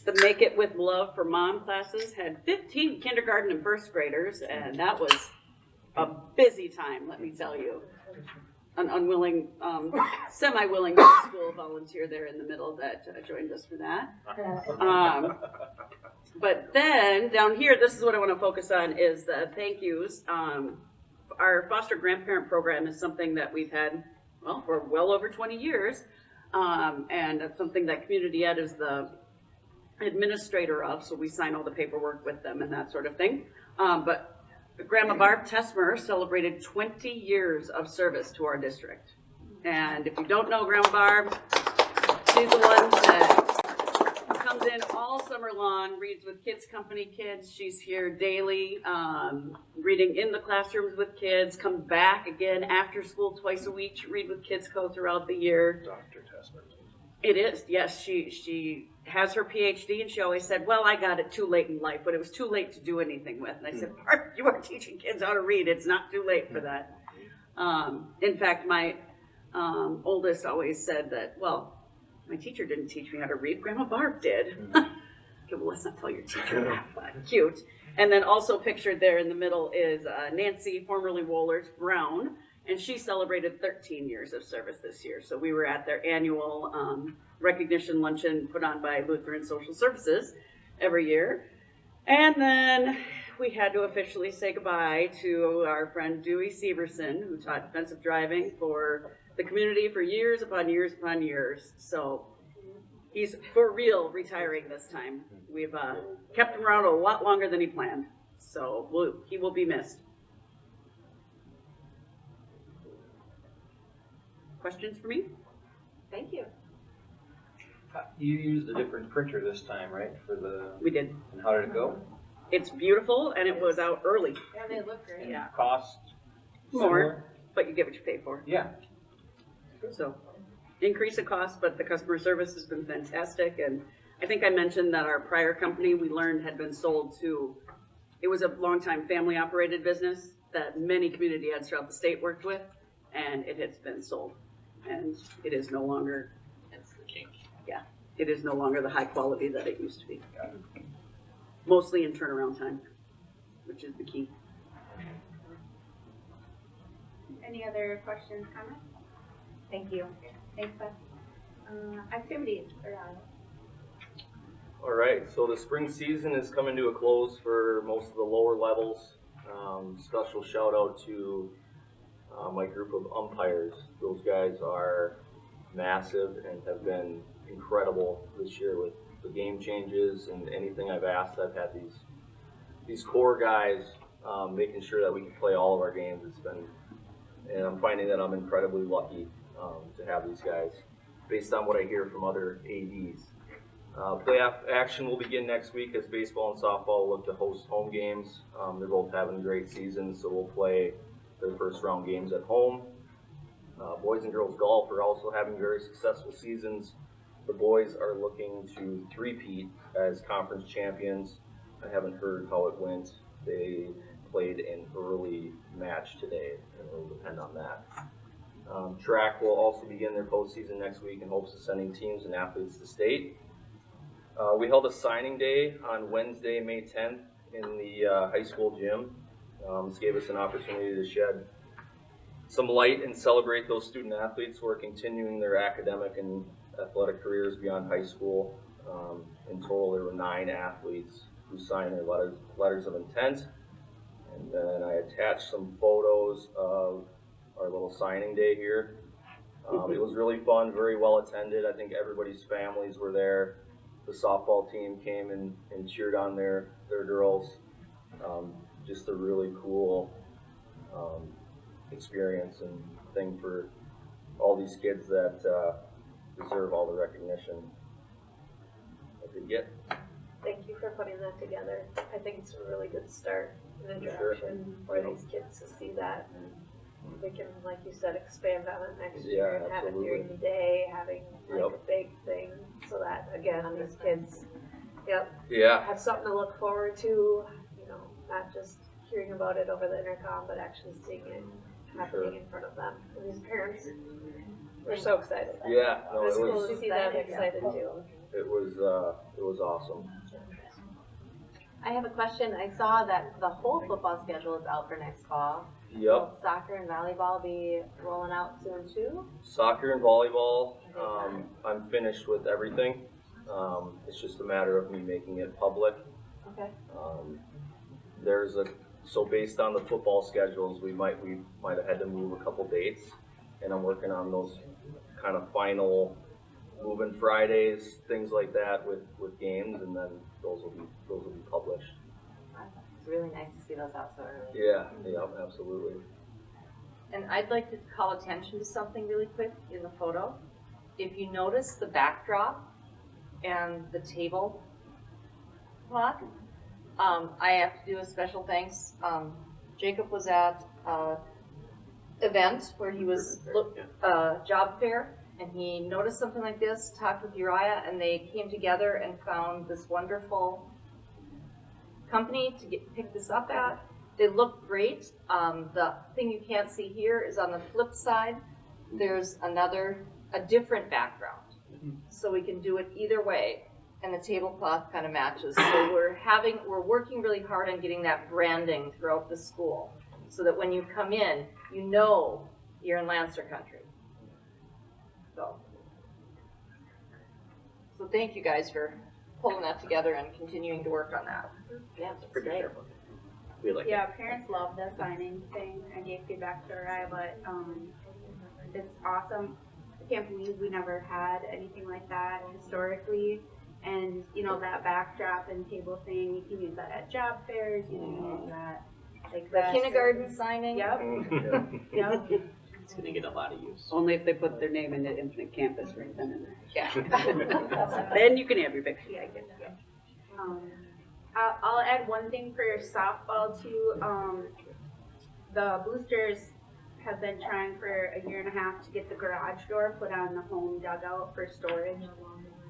The Make It With Love for Mom classes had 15 kindergarten and first graders, and that was a busy time, let me tell you. An unwilling, semi-willing school volunteer there in the middle that joined us for that. But then down here, this is what I want to focus on is the thank yous. Our foster grandparent program is something that we've had, well, for well over 20 years. And it's something that Community Ed is the administrator of, so we sign all the paperwork with them and that sort of thing. But Grandma Barb Tesmer celebrated 20 years of service to our district. And if you don't know Grandma Barb, she's the one that comes in all summer long, reads with Kids Company kids. She's here daily, reading in the classrooms with kids, comes back again after school twice a week to read with Kids Co throughout the year. Dr. Tesmer. It is, yes. She has her PhD, and she always said, well, I got it too late in life, but it was too late to do anything with. And I said, Barb, you are teaching kids how to read. It's not too late for that. In fact, my oldest always said that, well, my teacher didn't teach me how to read. Grandma Barb did. Okay, well, let's not tell your teacher that, but cute. And then also pictured there in the middle is Nancy, formerly Wohlers Brown, and she celebrated 13 years of service this year. So we were at their annual recognition luncheon put on by Lutheran Social Services every year. And then we had to officially say goodbye to our friend Dewey Severson, who taught defensive driving for the community for years upon years upon years. So he's for real retiring this time. We've kept him around a lot longer than he planned. So he will be missed. Questions for me? Thank you. You used a different printer this time, right? We did. And how did it go? It's beautiful, and it was out early. Yeah, they look great. Yeah. Cost? More, Similar? but you get what you pay for. Yeah. So, increase of cost, but the customer service has been fantastic. And I think I mentioned that our prior company we learned had been sold to, it was a long-time family-operated business that many community heads throughout the state worked with, and it has been sold. And it is no longer, yeah, it is no longer the high quality that it used to be. Mostly in turnaround time, which is the key. Any other questions, comments? Thank you. Thanks, Beth. Activities, Ryan. All right, so the spring season is coming to a close for most of the lower levels. Special shout out to my group of umpires. Those guys are massive and have been incredible this year with the game changes and anything I've asked. I've had these core guys making sure that we can play all of our games. And I'm finding that I'm incredibly lucky to have these guys based on what I hear from other ADs. Playoff action will begin next week as baseball and softball look to host home games. They're both having great seasons, so we'll play their first round games at home. Boys and girls golf are also having very successful seasons. The boys are looking to three-peat as conference champions. I haven't heard how it went. They played an early match today, and it'll depend on that. Track will also begin their postseason next week in hopes of sending teams and athletes to state. We held a signing day on Wednesday, May 10th in the high school gym. This gave us an opportunity to shed some light and celebrate those student athletes who are continuing their academic and athletic careers beyond high school. In total, there were 9 athletes who signed their letters of intent. And then I attached some photos of our little signing day here. It was really fun, very well attended. I think everybody's families were there. The softball team came and cheered on their girls. Just a really cool experience and thing for all these kids that deserve all the recognition that they get. Thank you for putting that together. I think it's a really good start and introduction for these kids to see that. And we can, like you said, expand on it next year and have it during the day, having like a big thing so that, again, these kids have something to look forward to, you know, not just hearing about it over the intercom, but actually seeing it happening in front of them. And these parents were so excited. Yeah, no, It was it cool was. to see them excited too. It was awesome. I have a question. I saw that the whole football schedule is out for next fall. Yep. Will soccer and volleyball be rolling out soon too? Soccer and volleyball, I'm finished with everything. It's just a matter of me making it public. Okay. So based on the football schedules, we might have had to move a couple dates, and I'm working on those kind of final moving Fridays, things like that with games, and then those will be published. It's really nice to see those out so early. Yeah, absolutely. And I'd like to call attention to something really quick in the photo. If you notice the backdrop and the table cloth, I have to do a special thanks. Jacob was at an event where he was job fair, and he noticed something like this, talked with Uriah, and they came together and found this wonderful company to pick this up at. They look great. The thing you can't see here is on the flip side, there's a different background. So we can do it either way, and the tablecloth kind of matches. So we're working really hard on getting that branding throughout the school, so that when you come in, you know you're in Lancer country. So thank you guys for pulling that together and continuing to work on that. Yeah, that's great. Parents love the signing thing. I gave feedback to Uriah, but it's awesome. I can't believe we never had anything like that historically. And, you know, that backdrop and table thing, you can use that at job fairs, you can use that like the kindergarten signing. Yep. Yep. It's going to get a lot of use. Only if they put their name in the Infinite Campus right then and there. Yeah. Then you can have your picture. Yeah, I get that. I'll add one thing for your softball too. The boosters have been trying for a year and a half to get the garage door put on the home dugout for storage.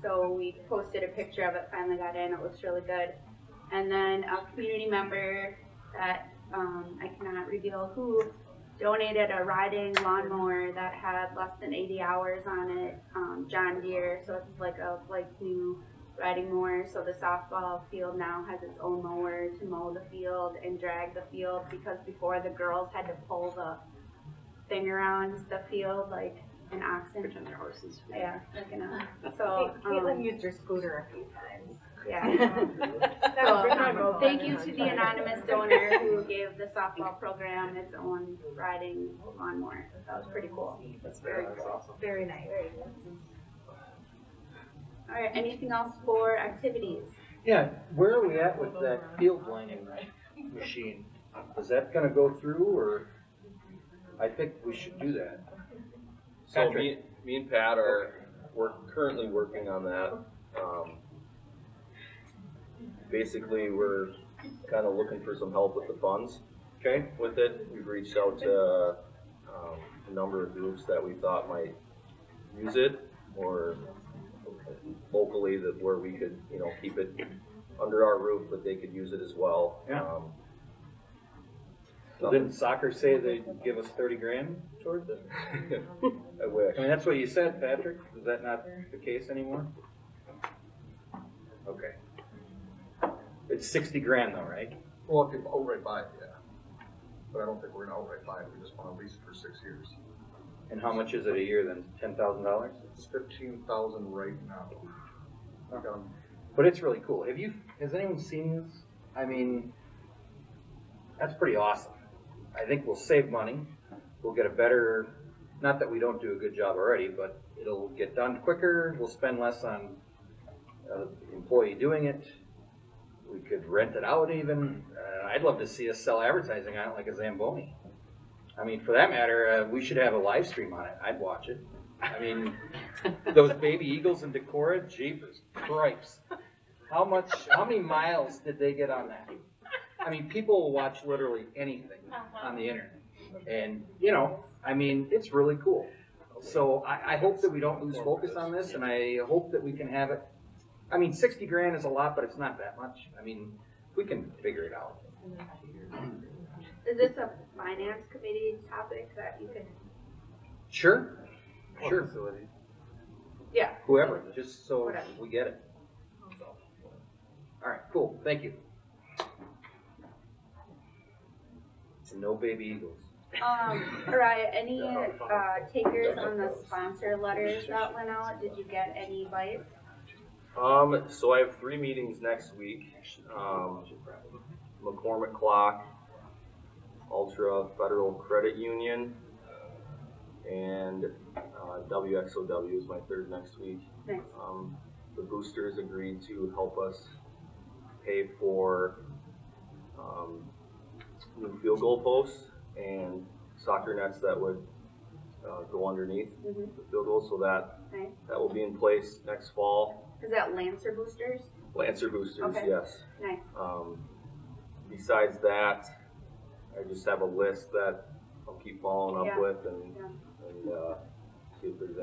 So we posted a picture of it, finally got in, it looks really good. And then a community member that I cannot reveal who donated a riding lawnmower that had less than 80 hours on it, John Deere, so it's like a new riding mower. So the softball field now has its own mower to mow the field and drag the field, because before the girls had to pull the thing around the field like and oxen. Pretend they're horses. Yeah, looking up. So, Caitlin used her scooter a few times. yeah. So, thank you to the anonymous donor who gave the softball program its own riding lawnmower. That was pretty cool. That's very cool. Very nice. All right, anything else for activities? Yeah, where are we at with that field lining machine? Is that gonna go through, or? I think we should do that. So Patrick. me and Pat we're currently working on that. Basically, we're kind of looking for some help with the funds. Okay. With it, we've reached out to a number of groups that we thought might use it, or locally where we could, keep it under our roof, but they could use it as well. Yeah. So didn't soccer say they'd give us 30 grand towards it? I wish. I mean, that's what you said, Patrick. Is that not the case anymore? Okay. It's 60 grand though, right? Well, if you outright buy it, yeah. But I don't think we're gonna outright buy it, we just wanna lease it for 6 years. And how much is it a year then? $10,000? It's 15,000 right now. But it's really cool. Has anyone seen this? I mean, that's pretty awesome. I think we'll save money. We'll get a better, not that we don't do a good job already, but it'll get done quicker. We'll spend less on employee doing it. We could rent it out even. I'd love to see us sell advertising on it like a Zamboni. I mean, for that matter, we should have a live stream on it. I'd watch it. I mean, those baby eagles in Decorah, jeepers, cripes. How many miles did they get on that? I mean, people will watch literally anything on the internet. And, I mean, it's really cool. So I hope that we don't lose focus on this, and I hope that we can have it. I mean, 60 grand is a lot, but it's not that much. I mean, we can figure it out. Is this a finance committee topic that you can? Sure. Sure. Yeah. Whoever, just so Whatever. we get it. All right, cool. Thank you. No baby eagles. Mariah, any takers on the sponsor letters that went out? Did you get any bites? So I have 3 meetings next week. McCormick Clock, Ultra Federal Credit Union, and WXOW is my 3rd next week. Nice. The boosters agreed to help us pay for new field goal posts and soccer nets that would go underneath the field goal, so that will be in place next fall. Is that Lancer boosters? Lancer boosters, Okay. yes. Nice. Besides that, I just have a list that I'll keep following up with and see if there's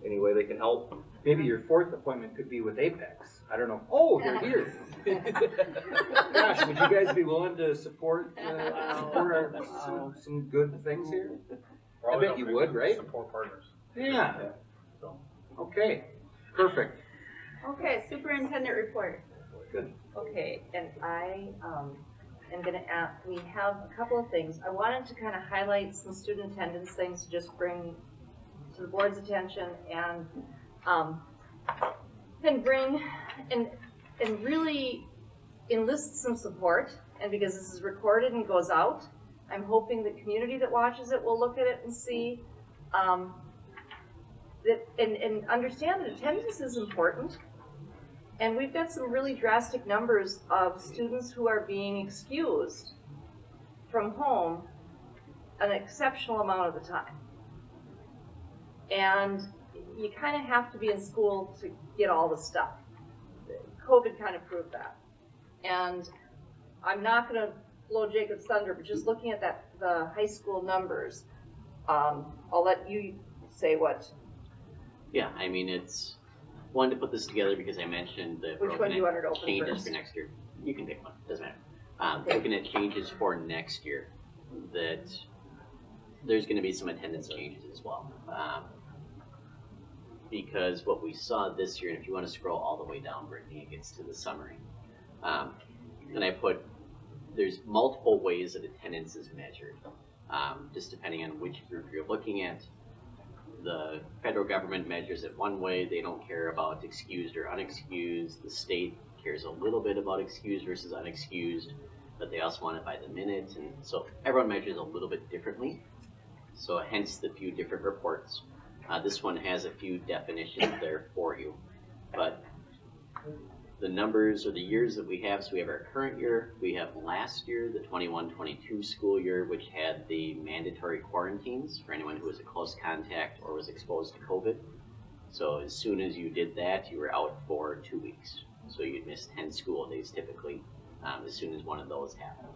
any way they can help. Maybe your 4th appointment could be with Apex. I don't know. Oh, they're here. Gosh, would you guys be willing to support some good things here? I bet you would, right? Support partners. Yeah. Okay. Perfect. Okay, superintendent report. Good. Okay, and I am gonna ask, we have a couple of things. I wanted to kind of highlight some student attendance things to just bring to the board's attention and bring and really enlist some support. And because this is recorded and goes out, I'm hoping the community that watches it will look at it and see that and understand that attendance is important. And we've got some really drastic numbers of students who are being excused from home an exceptional amount of the time. And you kind of have to be in school to get all the stuff. COVID kind of proved that. And I'm not going to blow Jacob's thunder, but just looking at the high school numbers, I'll let you say what. Yeah, I mean, it's one to put this together because I mentioned that Which one do you want to open changes first? for next year. You can pick one, doesn't matter. Looking at changes for next year, that there's going to be some attendance changes as well. Because what we saw this year, and if you want to scroll all the way down, Brittany, it gets to the summary. And I put, there's multiple ways that attendance is measured, just depending on which group you're looking at. the federal government measures it one way. They don't care about excused or unexcused. The state cares a little bit about excused versus unexcused, but they also want it by the minute. And so everyone measures a little bit differently. So hence the few different reports. This one has a few definitions there for you, but the numbers or the years that we have, so we have our current year, we have last year, the 21-22 school year, which had the mandatory quarantines for anyone who was a close contact or was exposed to COVID. So as soon as you did that, you were out for 2 weeks. So you'd miss 10 school days typically, as soon as one of those happened.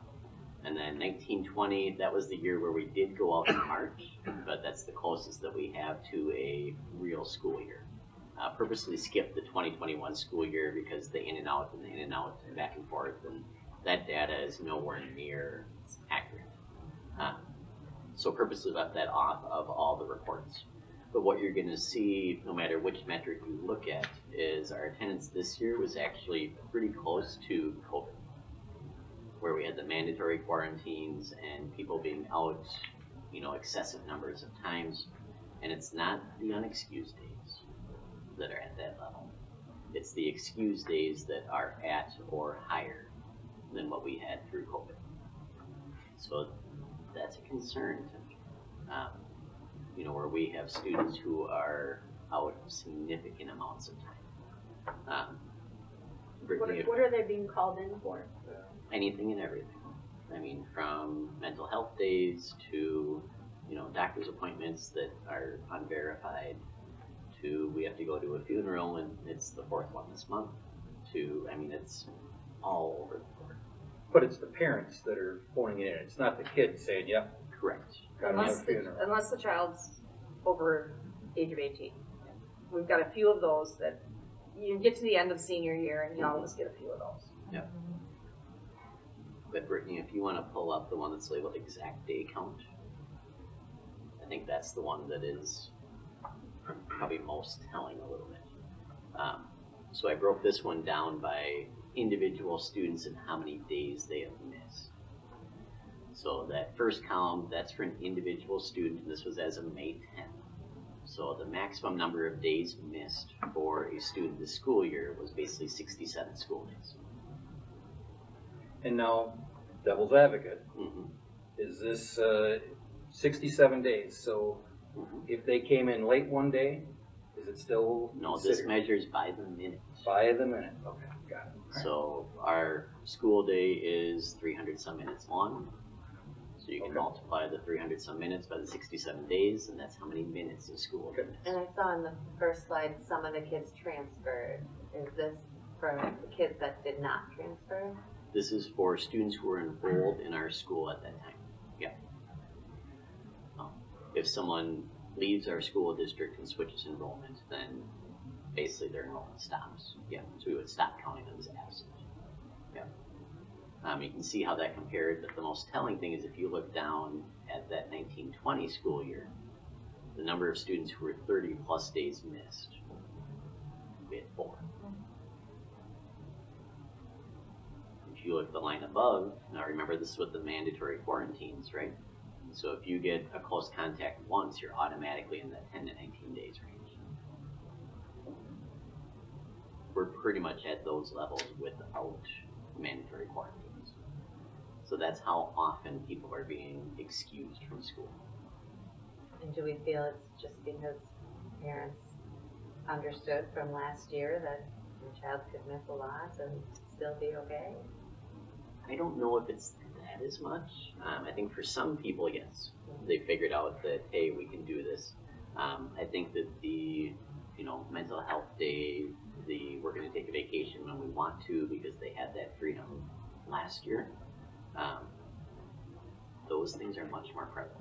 And then 1920, that was the year where we did go out in March, but that's the closest that we have to a real school year. Purposely skipped the 2021 school year because the in and out and the in and out and back and forth, and that data is nowhere near accurate. So purposely left that off of all the reports. But what you're going to see, no matter which metric you look at, is our attendance this year was actually pretty close to COVID, where we had the mandatory quarantines and people being out, excessive numbers of times. And it's not the unexcused days that are at that level. It's the excused days that are at or higher than what we had through COVID. So that's a concern to me. Where we have students who are out significant amounts of time. What are they being called in for? Anything and everything. I mean, from mental health days to, doctor's appointments that are unverified, to we have to go to a funeral and it's the 4th one this month, to, it's all over the board. But it's the parents that are phoning it in. It's not the kids saying, yep. Correct. Unless the child's over age of 18. We've got a few of those that you get to the end of senior year and you always get a few of those. Yeah. But Brittany, if you want to pull up the one that's labeled exact day count, I think that's the one that is probably most telling a little bit. So I broke this one down by individual students and how many days they have missed. So that first column, that's for an individual student, and this was as of May 10th. So the maximum number of days missed for a student this school year was basically 67 school days. And now, devil's advocate, is this 67 days? So if they came in late one day, is it still No, this measures by the minute. By the minute, okay, got it. Right. So our school day is 300 some minutes long. So you can multiply the 300 some minutes by the 67 days, and that's how many minutes of school. Okay. And I saw in the first slide, some of the kids transferred. Is this for the kids that did not transfer? This is for students who were enrolled in our school at that time. Yeah. If someone leaves our school district and switches enrollment, then basically their enrollment stops. Yeah, so we would stop counting them as absent. Yeah. You can see how that compared, but the most telling thing is if you look down at that 1920 school year, the number of students who were 30 plus days missed, we had 4. If you look at the line above, now remember this is with the mandatory quarantines, right? So if you get a close contact once, you're automatically in that 10 to 19 days range. We're pretty much at those levels without mandatory quarantines. So that's how often people are being excused from school. And do we feel it's just because parents understood from last year that your child could miss a lot and still be okay? I don't know if it's that as much. I think for some people, yes. They figured out that, hey, we can do this. I think that the, mental health day, we're going to take a vacation when we want to because they had that freedom last year. Those things are much more prevalent.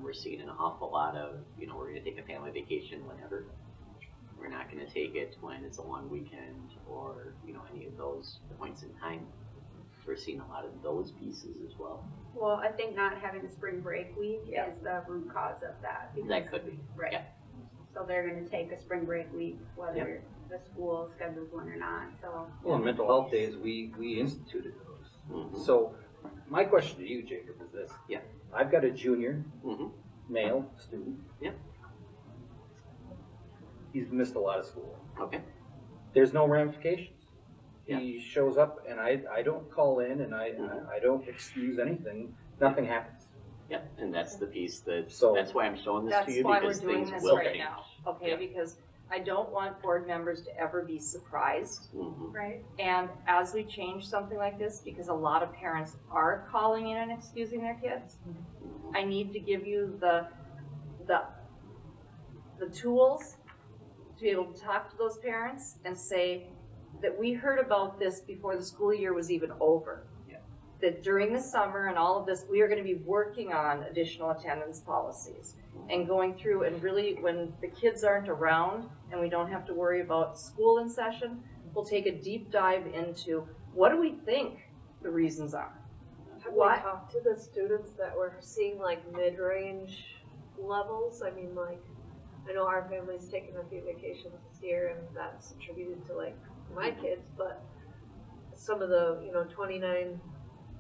We're seeing an awful lot of, we're going to take a family vacation whenever. We're not going to take it when it's a long weekend or, any of those points in time. We're seeing a lot of those pieces as well. Well, I think not having a spring break week is the root cause of that. That could be. Right. Yeah. So they're going to take a spring break week, whether the school schedules one or not. So. Well, on mental health days, we instituted those. So my question to you, Jacob, is this. Yeah. I've got a junior male student. Yeah. he's missed a lot of school. Okay. There's no ramifications. He shows up and I don't call in and I don't excuse anything, nothing happens. Yep, and that's the piece that's why I'm showing this That's to you, why because we're doing things this will right change. now, okay? Yep. Because I don't want board members to ever be surprised. Right. And as we change something like this, because a lot of parents are calling in and excusing their kids, I need to give you the tools to be able to talk to those parents and say that we heard about this before the school year was even over. That during the summer and all of this, we are going to be working on additional attendance policies and going through and really when the kids aren't around and we don't have to worry about school in session, we'll take a deep dive into what do we think the reasons are. Have we talked to the students that were seeing like mid-range levels? I mean, like, I know our family's taken a few vacations this year and that's attributed to like my kids, but some of the,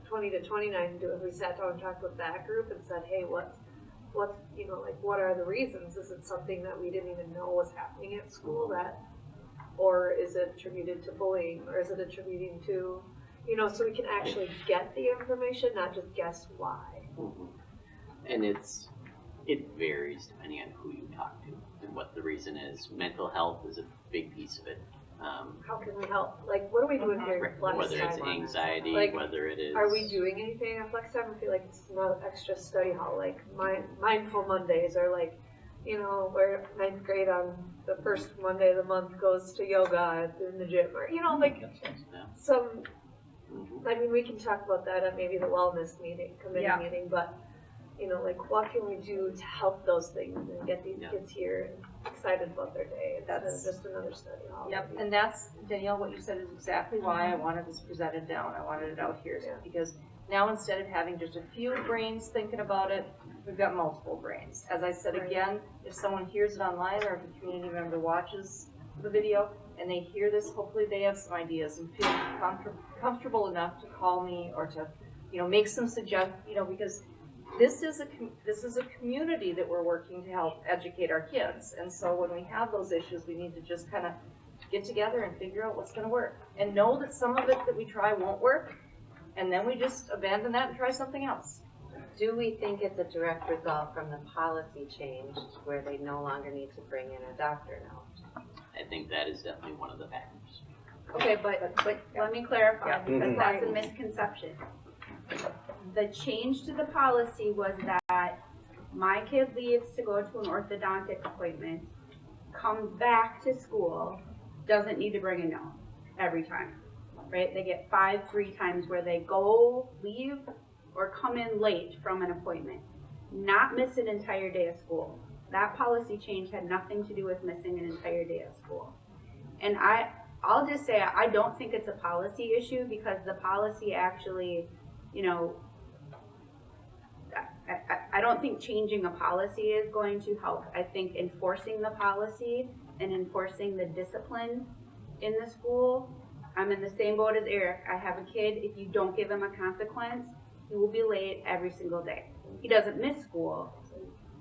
20 to 29, we sat down and talked with that group and said, hey, what's, what are the reasons? Is it something that we didn't even know was happening at school or is it attributed to bullying, or is it attributing to, so we can actually get the information, not just guess why. And it varies depending on who you talk to and what the reason is. Mental health is a big piece of it. How can we help? Like, what are we doing here at Flex whether Time? it's anxiety, like, whether it is... Are we doing anything at Flex Time? I feel like it's not extra study hall. Like, Mindful Mondays are like, where 9th grade on the first Monday of the month goes to yoga in the gym. Or, some... I mean, we can talk about that at maybe the wellness committee meeting, but, like, what can we do to help those things and get these kids here and excited about their day instead of just another study hall? Yep, and that's, Danielle, what you said is exactly why I wanted this presented down. I wanted it out here, because now instead of having just a few brains thinking about it, we've got multiple brains. As I said again, if someone hears it online or if a community member watches the video and they hear this, hopefully they have some ideas and feel comfortable enough to call me or to, make some suggestions, because this is a community that we're working to help educate our kids. And so when we have those issues, we need to just kind of get together and figure out what's going to work. And know that some of it that we try won't work, and then we just abandon that and try something else. Do we think it's a direct result from the policy change where they no longer need to bring in a doctor now? I think that is definitely one of the factors. Okay, but let me clarify, because that's a misconception. The change to the policy was that my kid leaves to go to an orthodontic appointment, comes back to school, doesn't need to bring a note every time, right? They get 5 free times where they go, leave, or come in late from an appointment, not miss an entire day of school. That policy change had nothing to do with missing an entire day of school. And I'll just say I don't think it's a policy issue, because the policy actually, I don't think changing a policy is going to help. I think enforcing the policy and enforcing the discipline in the school, I'm in the same boat as Eric. I have a kid, if you don't give him a consequence, he will be late every single day. He doesn't miss school,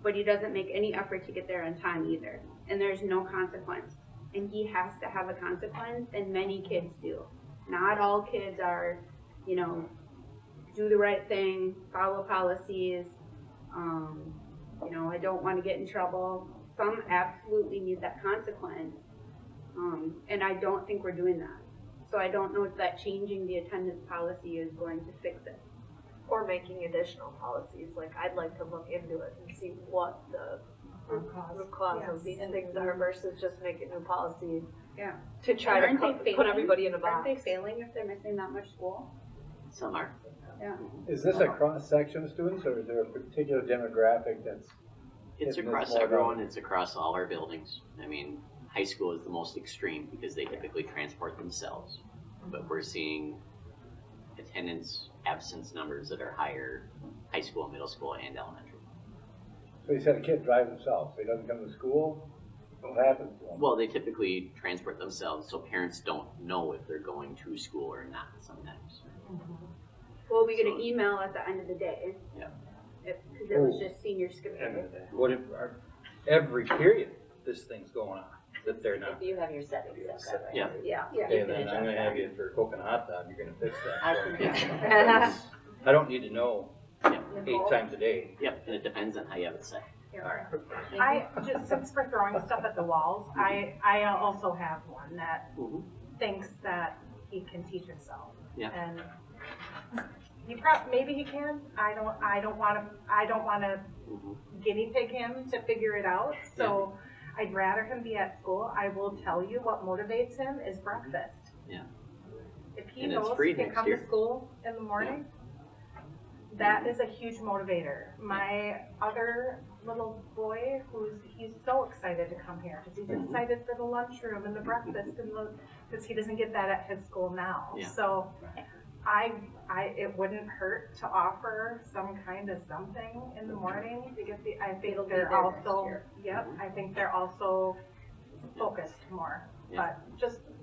but he doesn't make any effort to get there on time either. And there's no consequence. And he has to have a consequence, and many kids do. Not all kids are, do the right thing, follow policies, I don't want to get in trouble. Some absolutely need that consequence, and I don't think we're doing that. So I don't know if that changing the attendance policy is going to fix it. Or making additional policies, like I'd like to look into it and see what the root cause of these things are versus just make a new policy to try to put everybody in a box. Aren't they failing if they're missing that much school? Some are. Yeah. Is this a cross-section of students, or is there a particular demographic that's... It's across everyone, it's across all our buildings. I mean, high school is the most extreme because they typically transport themselves. But we're seeing attendance, absence numbers that are higher, high school, middle school, and elementary. So you said a kid drives himself, so he doesn't come to school? What happens to him? Well, they typically transport themselves, so parents don't know if they're going to school or not sometimes. Well, we get an email at the end of the day. Yeah. Because it was just senior skipping. What if every period this thing's going on? that they're not. If you have your settings set that way. Yeah. Yeah. Okay, You can then I'm adjust gonna that. have you for coconut hot dog, you're gonna fix that. I for me. can fix it. Because I don't need to know Yep. 8 times a day. Yep, and it depends on how you have it set. Alright. I, just since we're throwing stuff at the walls, I also have one that thinks that he can teach himself. Yeah. And maybe he can, I don't wanna guinea pig him to figure it out, so I'd rather him be at school. I will tell you what motivates him is breakfast. Yeah. If he And it's knows free he can next come year. to school in the morning, that is a huge motivator. My other little boy, he's so excited to come here because he's excited for the lunchroom and the breakfast and because he doesn't get that at his school now. Yeah. So it wouldn't hurt to offer some kind of something in the morning to get I think It'll be they're there next also, year. I think they're also focused more. Yeah.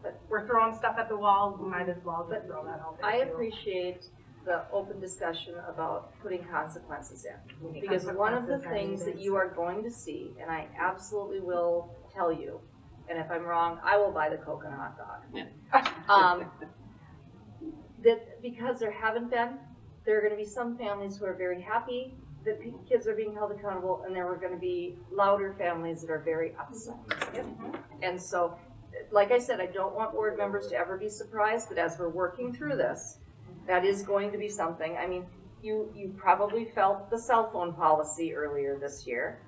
But we're throwing stuff at the wall, we might as well just throw that out there I too. appreciate the open discussion about putting consequences in. Because one of the things that you are going to see, and I absolutely will tell you, and if I'm wrong, I will buy the coconut hot dog. That because there haven't been, there are gonna be some families who are very happy that kids are being held accountable, and there are gonna be louder families that are very upset. And so, like I said, I don't want board members to ever be surprised, but as we're working through this, that is going to be something. I mean, you probably felt the cell phone policy earlier this year,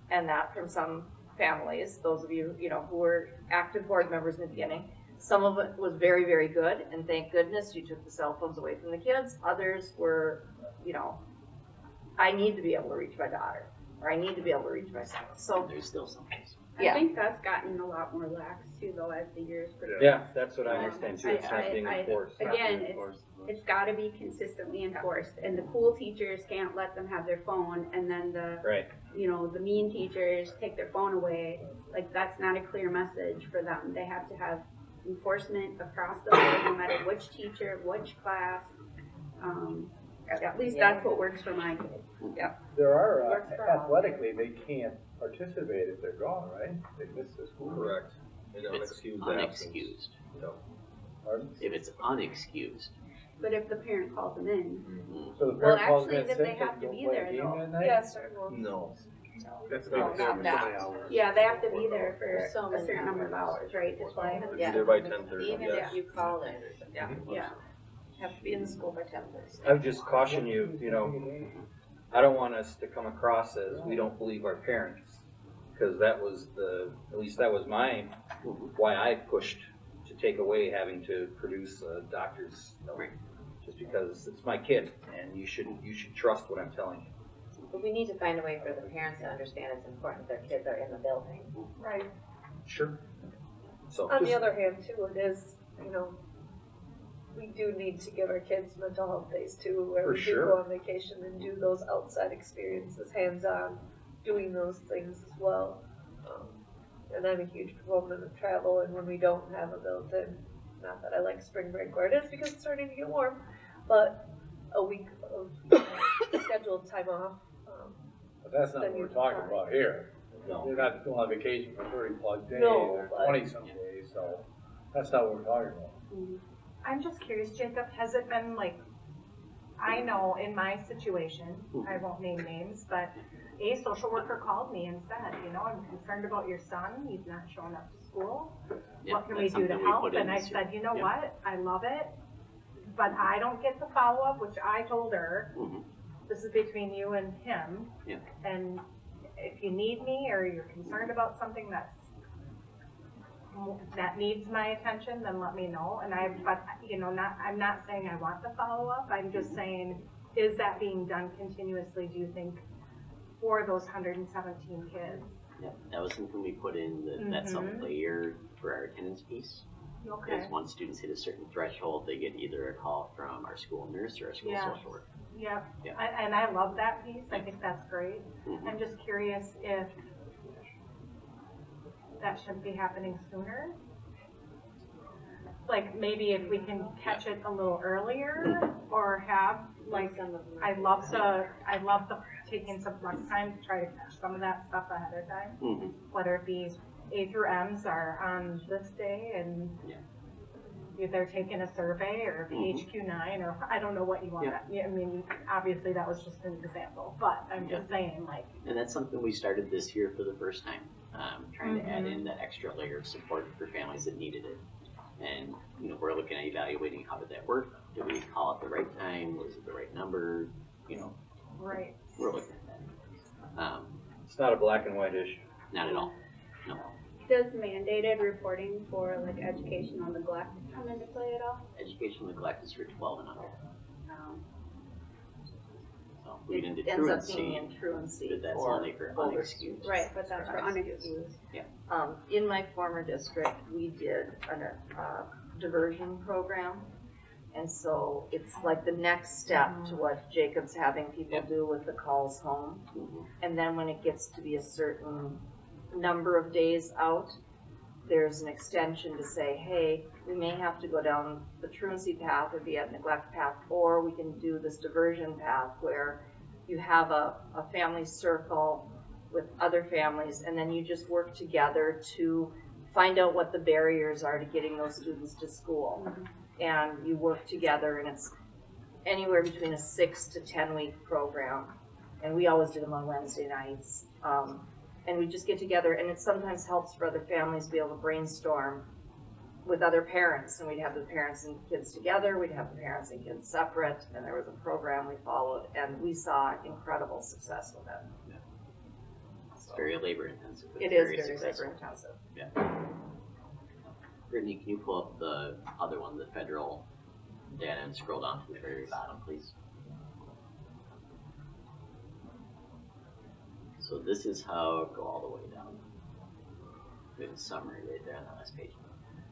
and that from some families, those of you, who were active board members in the beginning. Some of it was very, very good, and thank goodness you took the cell phones away from the kids. Others were, I need to be able to reach my daughter, or I need to be able to reach my son. So there's still some things. I think that's gotten a lot more lax too, though, as the years progress. Yeah, that's what I understand too, it's not being enforced. Again, it's gotta be consistently enforced, and the cool teachers can't let them have their phone, and then the mean teachers take their phone away. Like, that's not a clear message for them. They have to have enforcement across the board, no matter which teacher, which class. At least that's what works for my kids. Yeah. There are, athletically, they can't participate if they're gone, right? They miss the school. Correct. It's unexcused. Pardon? If it's unexcused. But if the parent calls them in. So the Well, parent calls actually, in then sick they have and to don't be play there, a game though. that night? Yes. No. That's No, not that. Yeah, they have to be there for So a many certain number of hours, right? That's why. Be there by 10:30. Even if you call it, Yeah. Have to be in the school by 10:30. I would just caution you, I don't want us to come across as we don't believe our parents. Because that was at least that was why I pushed to take away having to produce a doctor's note. Just because it's my kid, and you should trust what I'm telling you. but we need to find a way for the parents to understand it's important their kids are in the building. Right. Sure. So. On the other hand, too, it is, we do need to give our kids mental health days too, where For we do sure. go on vacation and do those outside experiences, hands-on, doing those things as well. And I'm a huge proponent of travel, and when we don't have a built-in, not that I like spring break where it is because it's starting to get warm, but a week of scheduled time off. But that's not then what we're you talking can about here. No. You're not going on vacation for 30+ days No, or but- 20-some days, so that's not what we're talking about. I'm just curious, Jacob, has it been I know in my situation, I won't name names, but a social worker called me and said, I'm concerned about your son, he's not showing up to school. Yeah, What can we that's do to something we help? put in And I this year. said, you know Yeah. what, I love it, but I don't get the follow-up, which I told her, this is between you and him. Yeah. And if you need me or you're concerned about something that needs my attention, then let me know. And I'm not saying I want the follow-up, I'm just saying, is that being done continuously, do you think, for those 117 kids? Yep, that was something we put in that's a layer for our attendance piece. Okay. Because once students hit a certain threshold, they get either a call from our school nurse or our school social worker. Yeah, Yeah. and I love that piece, I think that's great. I'm just curious if that should be happening sooner? Like, maybe if we can catch it a little earlier, or have, I'd love the taking some less time to try to catch some of that stuff ahead of time. Whether it be A through M's are on this day and they're taking a survey or PHQ-9 or I don't know what you want. I mean, obviously that was just an example, but I'm just saying like. And that's something we started this year for the first time, trying to add in that extra layer of support for families that needed it. And, you know, we're looking at evaluating how did that work? Did we call it the right time? Was it the right number? You know, right. We're looking at that. It's not a black and white issue. Not at all. No. Does mandated reporting for like educational neglect come into play at all? Educational neglect is for 12 and under. So we didn't It ends up being in truancy. But that's only for unexcused. Right, but that's for unexcused. Yeah. In my former district, we did a diversion program. And so it's like the next step to what Jacob's having people do with the calls home. And then when it gets to be a certain number of days out, there's an extension to say, hey, we may have to go down the truancy path or the neglect path, or we can do this diversion path where you have a family circle with other families, and then you just work together to find out what the barriers are to getting those students to school. And you work together, and it's anywhere between a 6 to 10 week program. And we always do them on Wednesday nights. And we just get together, and it sometimes helps for other families to be able to brainstorm with other parents. And we'd have the parents and kids together, we'd have the parents and kids separate, and there was a program we followed, and we saw incredible success with it. Yeah. It's very labor intensive. It is very labor intensive. Yeah. Brittany, can you pull up the other one, the federal data, and scroll down to the very bottom, please? So this is how, go all the way down. We have a summary right there on the last page.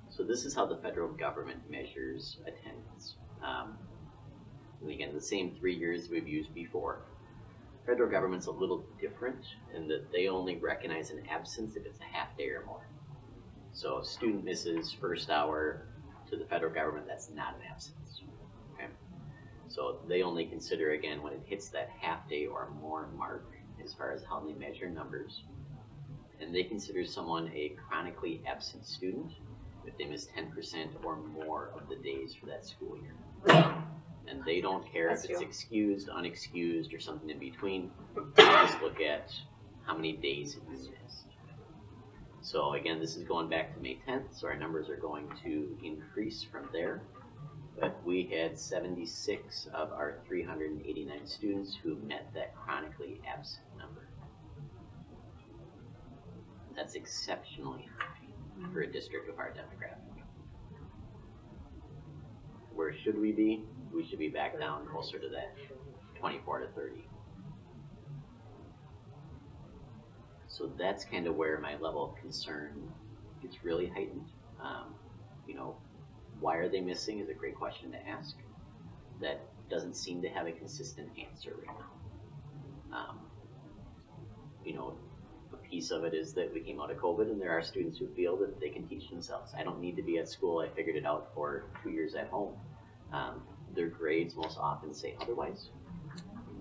So this is how the federal government measures attendance. And again, the same 3 years we've used before. Federal government's a little different in that they only recognize an absence if it's a half day or more. So if a student misses first hour to the federal government, that's not an absence. Okay? So they only consider, again, when it hits that half day or more mark as far as how they measure numbers. And they consider someone a chronically absent student if they miss 10% or more of the days for that school year. And they don't care if it's excused, unexcused, or something in between. They just look at how many days have you missed. So again, this is going back to May 10th, so our numbers are going to increase from there. But we had 76 of our 389 students who met that chronically absent number. That's exceptionally high for a district of our demographic. Where should we be? We should be back down closer to that 24 to 30. So that's kind of where my level of concern gets really heightened. You know, why are they missing is a great question to ask. That doesn't seem to have a consistent answer right now. You know, a piece of it is that we came out of COVID and there are students who feel that they can teach themselves. I don't need to be at school, I figured it out for 2 years at home. Their grades most often say otherwise,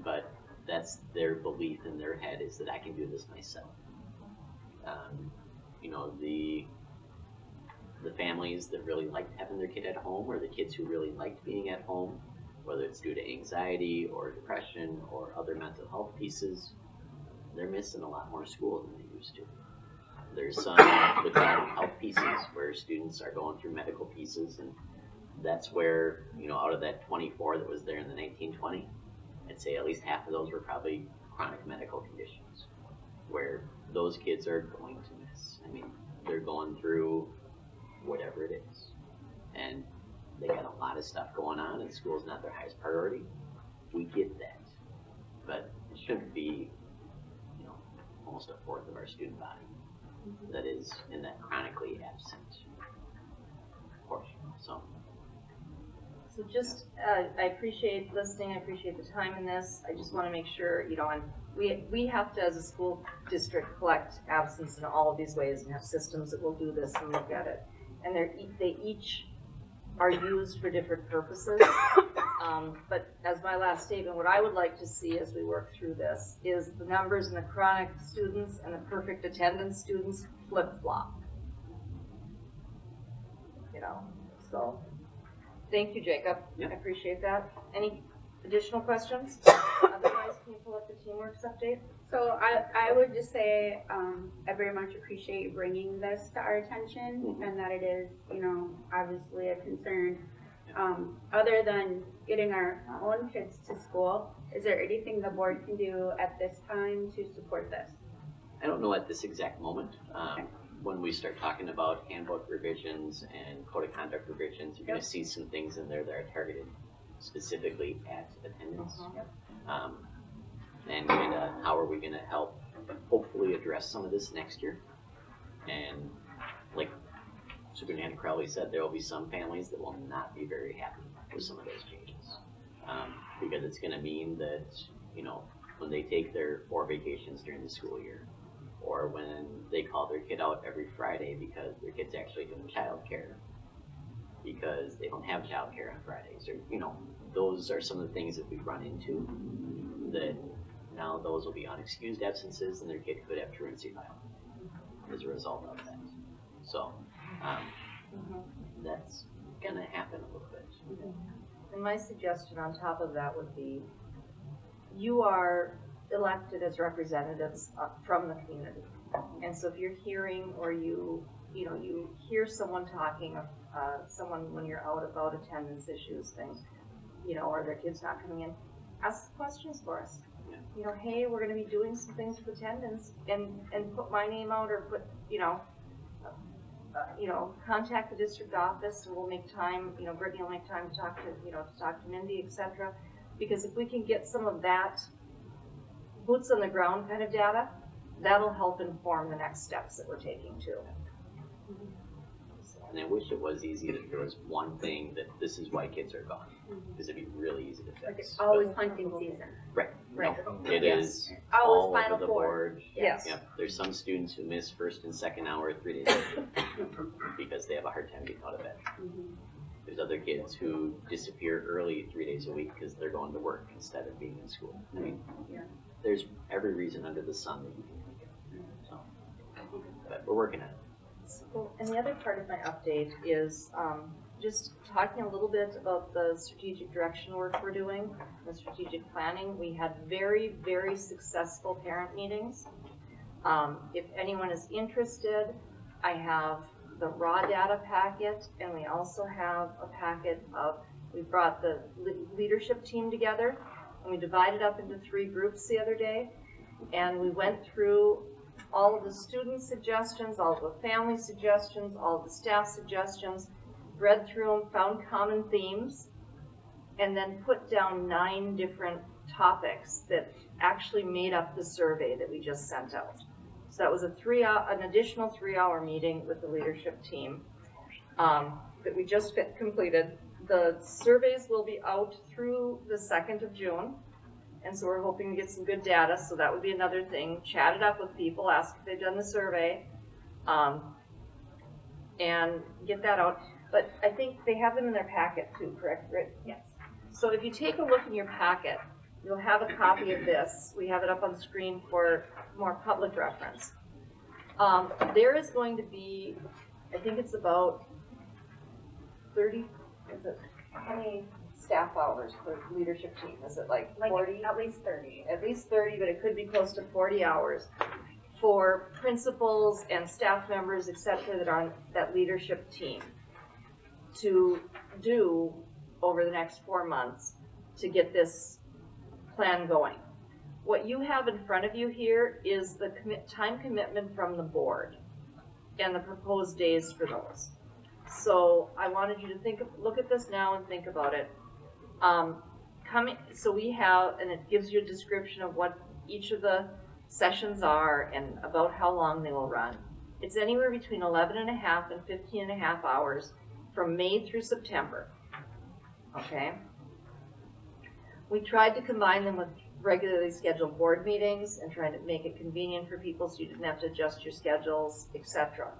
but that's their belief in their head is that I can do this myself. You know, the families that really liked having their kid at home, or the kids who really liked being at home, whether it's due to anxiety or depression or other mental health pieces, they're missing a lot more school than they used to. There's some legitimate health pieces where students are going through medical pieces, and that's where, you know, out of that 24 that was there in the 1920, I'd say at least half of those were probably chronic medical conditions, where those kids are going to miss. I mean, they're going through whatever it is, and they got a lot of stuff going on, and school's not their highest priority. We get that, but it shouldn't be, you know, almost a fourth of our student body that is in that chronically absent portion. So just, I appreciate listening, I appreciate the time in this. I just want to make sure, you know, and we have to, as a school district, collect absence in all of these ways and have systems that will do this and look at it. And they each are used for different purposes. But as my last statement, what I would like to see as we work through this is the numbers in the chronic students and the perfect attendance students flip-flop. You know, so, thank you, Jacob. Yep. I appreciate that. Any additional questions? Otherwise, can you pull up the Teamworks update? So I would just say, I very much appreciate you bringing this to our attention and that it is, you know, obviously a concern. Other than getting our own kids to school, is there anything the board can do at this time to support this? I don't know at this exact moment. When we start talking about handbook revisions and code of conduct revisions, you're going to see some things in there that are targeted specifically at attendance. And kind of how are we going to help hopefully address some of this next year. And like Superintendent Crowley said, there will be some families that will not be very happy with some of those changes. Because it's going to mean that, you know, when they take their 4 vacations during the school year, or when they call their kid out every Friday because their kid's actually doing childcare, because they don't have childcare on Fridays, or, you know, those are some of the things that we run into that now those will be unexcused absences and their kid could have truancy filed as a result of that. So, that's gonna happen a little bit. And my suggestion on top of that would be, you are elected as representatives from the community. And so if you're hearing or you hear someone talking, someone when you're out about attendance issues, things, you know, or their kid's not coming in, ask questions for us. You know, hey, we're going to be doing some things with attendance, and put my name out, or put, contact the district office, and we'll make time. You know, Brittany will make time to talk to Mindy, etc. Because if we can get some of that boots on the ground kind of data, that'll help inform the next steps that we're taking too. And I wish it was easy that there was one thing that this is why kids are gone, because it'd be really easy to fix. Like it's always hunting season. Right. Right. No, it is Always all Final over the Four. board. Yes. Yep. There's some students who miss first and second hour 3 days a week because they have a hard time getting out of bed. There's other kids who disappear early 3 days a week because they're going to work instead of being in school. I mean, there's every reason under the sun that you can think of. So, but we're working on it. So, and the other part of my update is just talking a little bit about the strategic direction work we're doing, the strategic planning. We had very, very successful parent meetings. If anyone is interested, I have the raw data packet, and we also have a packet of, we brought the leadership team together, and we divided up into 3 groups the other day, and we went through all of the student suggestions, all of the family suggestions, all of the staff suggestions, read through them, found common themes, and then put down 9 different topics that actually made up the survey that we just sent out. So that was an additional 3-hour meeting with the leadership team that we just completed. The surveys will be out through the 2nd of June. And so we're hoping to get some good data, so that would be another thing. Chat it up with people, ask if they've done the survey, and get that out. But I think they have them in their packet too, correct, Britt? Yes. So if you take a look in your packet, you'll have a copy of this. We have it up on the screen for more public reference. There is going to be, I think it's about 30, how many staff hours for leadership team? Is it like 40? At least 30. At least 30, but it could be close to 40 hours for principals and staff members, etc., that are on that leadership team to do over the next 4 months to get this plan going. What you have in front of you here is the time commitment from the board and the proposed days for those. So I wanted you to look at this now and think about it. So we have, and it gives you a description of what each of the sessions are and about how long they will run. It's anywhere between 11.5 and 15.5 hours from May through September. Okay? We tried to combine them with regularly scheduled board meetings and trying to make it convenient for people so you didn't have to adjust your schedules, etc.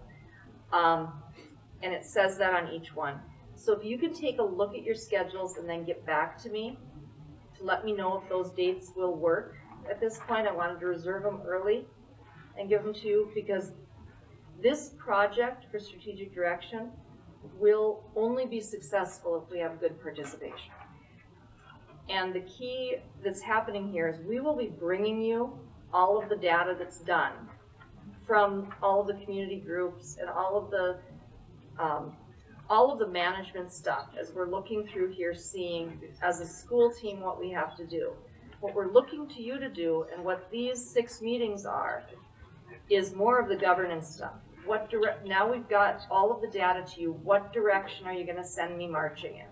And it says that on each one. So if you could take a look at your schedules and then get back to me to let me know if those dates will work. At this point, I wanted to reserve them early and give them to you because this project for strategic direction will only be successful if we have good participation. And the key that's happening here is we will be bringing you all of the data that's done from all of the community groups and all of the management stuff as we're looking through here, seeing as a school team what we have to do. What we're looking to you to do and what these 6 meetings are is more of the governance stuff. Now we've got all of the data to you. What direction are you going to send me marching in?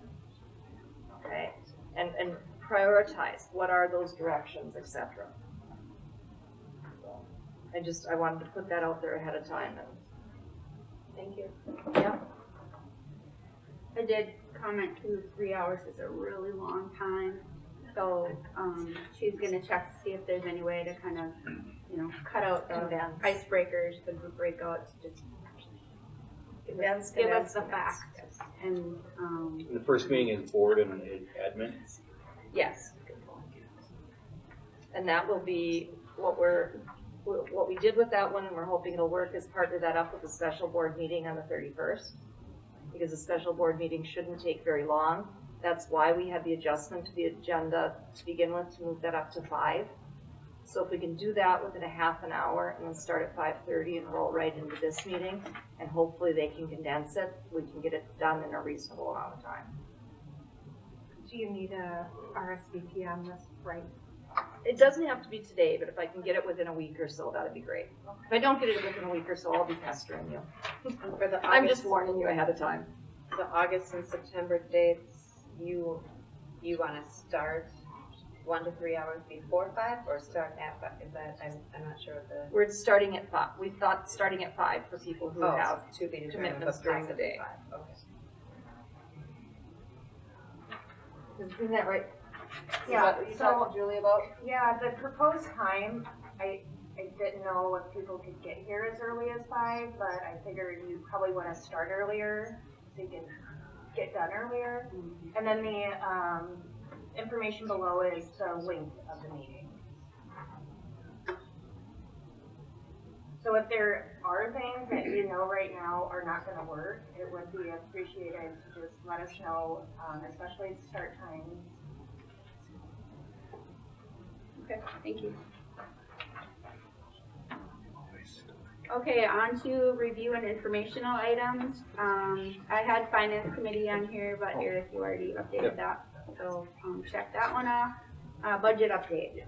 Okay, and prioritize what are those directions, etc. I wanted to put that out there ahead of time. And thank you. Yeah. I did comment too, 3 hours is a really long time. So she's gonna check to see if there's any way to kind of, cut out the icebreakers, the group breakouts, just give us the facts. And the first meeting is board and admin. Yes. And that will be what we did with that one, and we're hoping it'll work, is partner that up with a special board meeting on the 31st. Because a special board meeting shouldn't take very long. That's why we had the adjustment to the agenda to begin with, to move that up to 5. So if we can do that within a half an hour and then start at 5:30 and roll right into this meeting, and hopefully they can condense it, we can get it done in a reasonable amount of time. Do you need a RSVP on this right? It doesn't have to be today, but if I can get it within a week or so, that'd be great. If I don't get it within a week or so, I'll be pestering you. For the I'm just warning you ahead of time. The August and September dates, you want to start 1 to 3 hours before 5 or start at 5? Is that, I'm not sure what the... We're starting at 5. We thought starting at 5 for people who have to be commitments during the day. Okay. Isn't that right? Yeah, Is that what you talked to Julie about? Yeah, the proposed time, I didn't know if people could get here as early as 5, but I figured you probably want to start earlier so you can get done earlier. Mm-hmm. And then the information below is the link of the meeting. So if there are things that you know right now are not going to work, it would be appreciated to just let us know, especially start times. Okay, thank you. Okay, on to review and informational items. I had finance committee on here, but Eric, you already updated that. So check that one off. Budget update.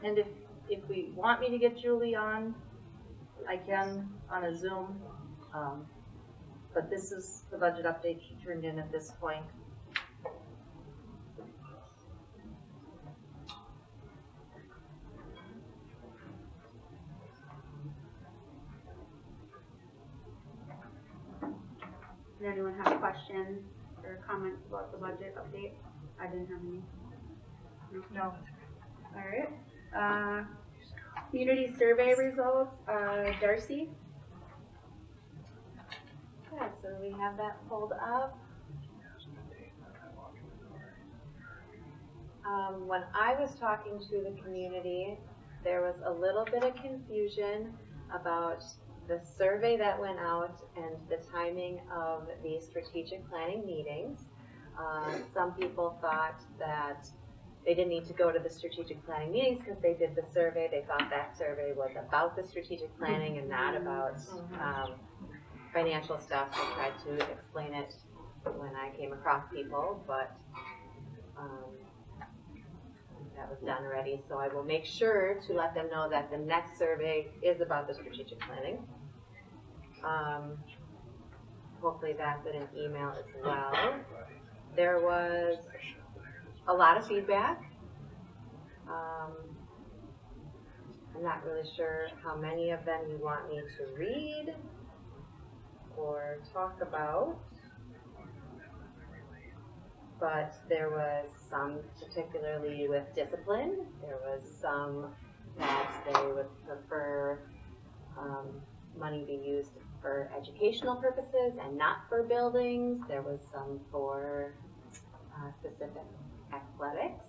And if we want me to get Julie on, I can on a Zoom. But this is the budget update she turned in at this point. Does anyone have questions or comments about the budget update? I didn't have any. No. All right. Community survey results. Darcy. Yeah, so we have that pulled up. When I was talking to the community, there was a little bit of confusion about the survey that went out and the timing of the strategic planning meetings. Some people thought that they didn't need to go to the strategic planning meetings because they did the survey. They thought that survey was about the strategic planning and not about financial stuff. I tried to explain it when I came across people, but that was done already. So I will make sure to let them know that the next survey is about the strategic planning. Hopefully that's in an email as well. There was a lot of feedback. I'm not really sure how many of them you want me to read or talk about, but there was some particularly with discipline. There was some that they would prefer money be used for educational purposes and not for buildings. There was some for specific athletics.